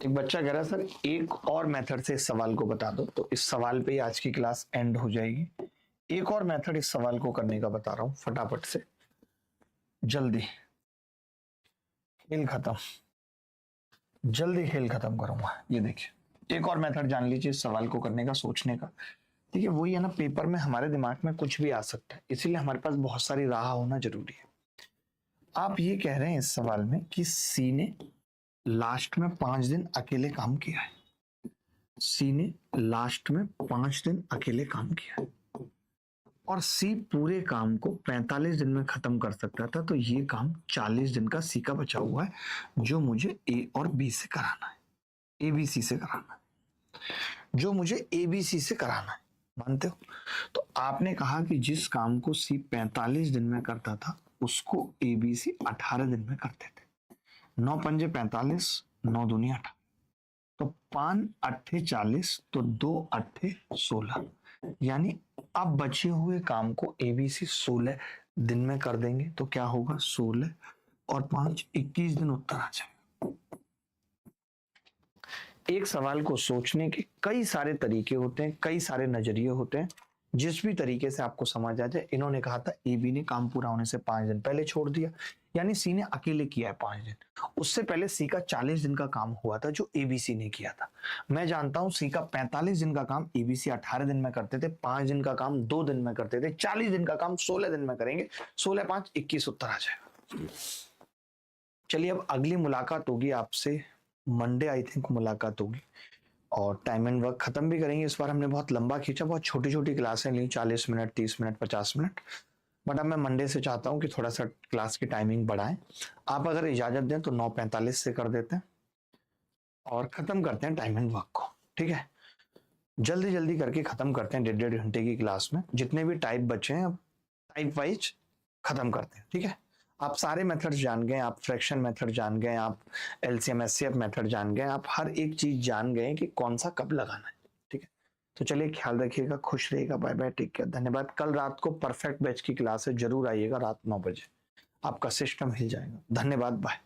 एक बच्चा कह रहा है सर एक और मेथड से इस सवाल को बता दो, तो इस सवाल पे ही आज की क्लास एंड हो जाएगी। एक और मेथड इस सवाल को करने का बता रहा हूं फटाफट से, जल्दी खेल खत्म, जल्दी खेल खत्म करूंगा। ये देखिए एक और मेथड जान लीजिए इस सवाल को करने का, सोचने का। ठीक है, वही है ना, पेपर में हमारे दिमाग में कुछ भी आ सकता है, इसीलिए हमारे पास बहुत सारी राह होना जरूरी है। आप ये कह रहे हैं इस सवाल में कि सी ने लास्ट में 5 दिन अकेले काम किया है, सी ने लास्ट में 5 दिन अकेले काम किया है और सी पूरे काम को 45 दिन में खत्म कर सकता था, तो ये काम 40 दिन का सी का बचा हुआ है जो मुझे ए और बी से कराना है, एबीसी से कराना है, जो मुझे एबीसी से कराना है। मानते हो? तो आपने कहा कि जिस काम को सी 45 दिन में करता था उसको एबीसी 18 दिन में करते थे। 9 पंजे 45, 9 दूनी 18, तो 5 अट्ठे 40, तो 2 अट्ठे 16, यानी अब बचे हुए काम को एबीसी 16 दिन में कर देंगे, तो क्या होगा 16 और 5 21 दिन उत्तर आ जाएगा। एक सवाल को सोचने के कई सारे तरीके होते हैं, कई सारे नजरिए होते हैं, जिस भी तरीके से आपको समझ आ जाए। इन्होंने कहा था ए बी ने काम पूरा होने से 5 दिन पहले छोड़ दिया, यानी सी ने अकेले किया है 5 दिन। उससे पहले सी का 40 दिन का काम हुआ था जो एबीसी ने किया था। मैं जानता हूं सी का 45 दिन का काम एबीसी 18 दिन में करते थे, 5 दिन का काम 2 दिन में करते थे, 40 दिन का काम 16 दिन में करेंगे। 16 5 21 उत्तर आ जाएगा। चलिए अब अगली मुलाकात होगी आपसे मंडे, आई थिंक मुलाकात होगी, और टाइम एंड वर्क खत्म भी करेंगे। इस बार हमने बहुत लंबा खींचा, बहुत छोटी छोटी क्लासें ली, 40 मिनट 30 मिनट 50 मिनट, बट अब मैं मंडे से चाहता हूं कि थोड़ा सा क्लास की टाइमिंग बढ़ाएं। आप अगर इजाजत दें तो 9:45 से कर देते हैं और खत्म करते हैं टाइम एंड वर्क को। ठीक है, जल्दी जल्दी करके खत्म करते हैं 1.5 घंटे की क्लास में। जितने भी टाइप बचे हैं अब टाइप वाइज खत्म करते हैं। ठीक है, आप सारे मेथड्स जान गए, आप फ्रैक्शन मेथड जान गए, आप एलसीएम एचसीएफ मेथड जान गए, आप हर एक चीज जान गए कि कौन सा कब लगाना है। ठीक है, तो चलिए ख्याल रखिएगा, खुश रहिएगा, बाय बाय, टेक केयर, धन्यवाद। कल रात को परफेक्ट बैच की क्लास है, जरूर आइएगा रात 9 बजे, आपका सिस्टम हिल जाएगा। धन्यवाद, बाय।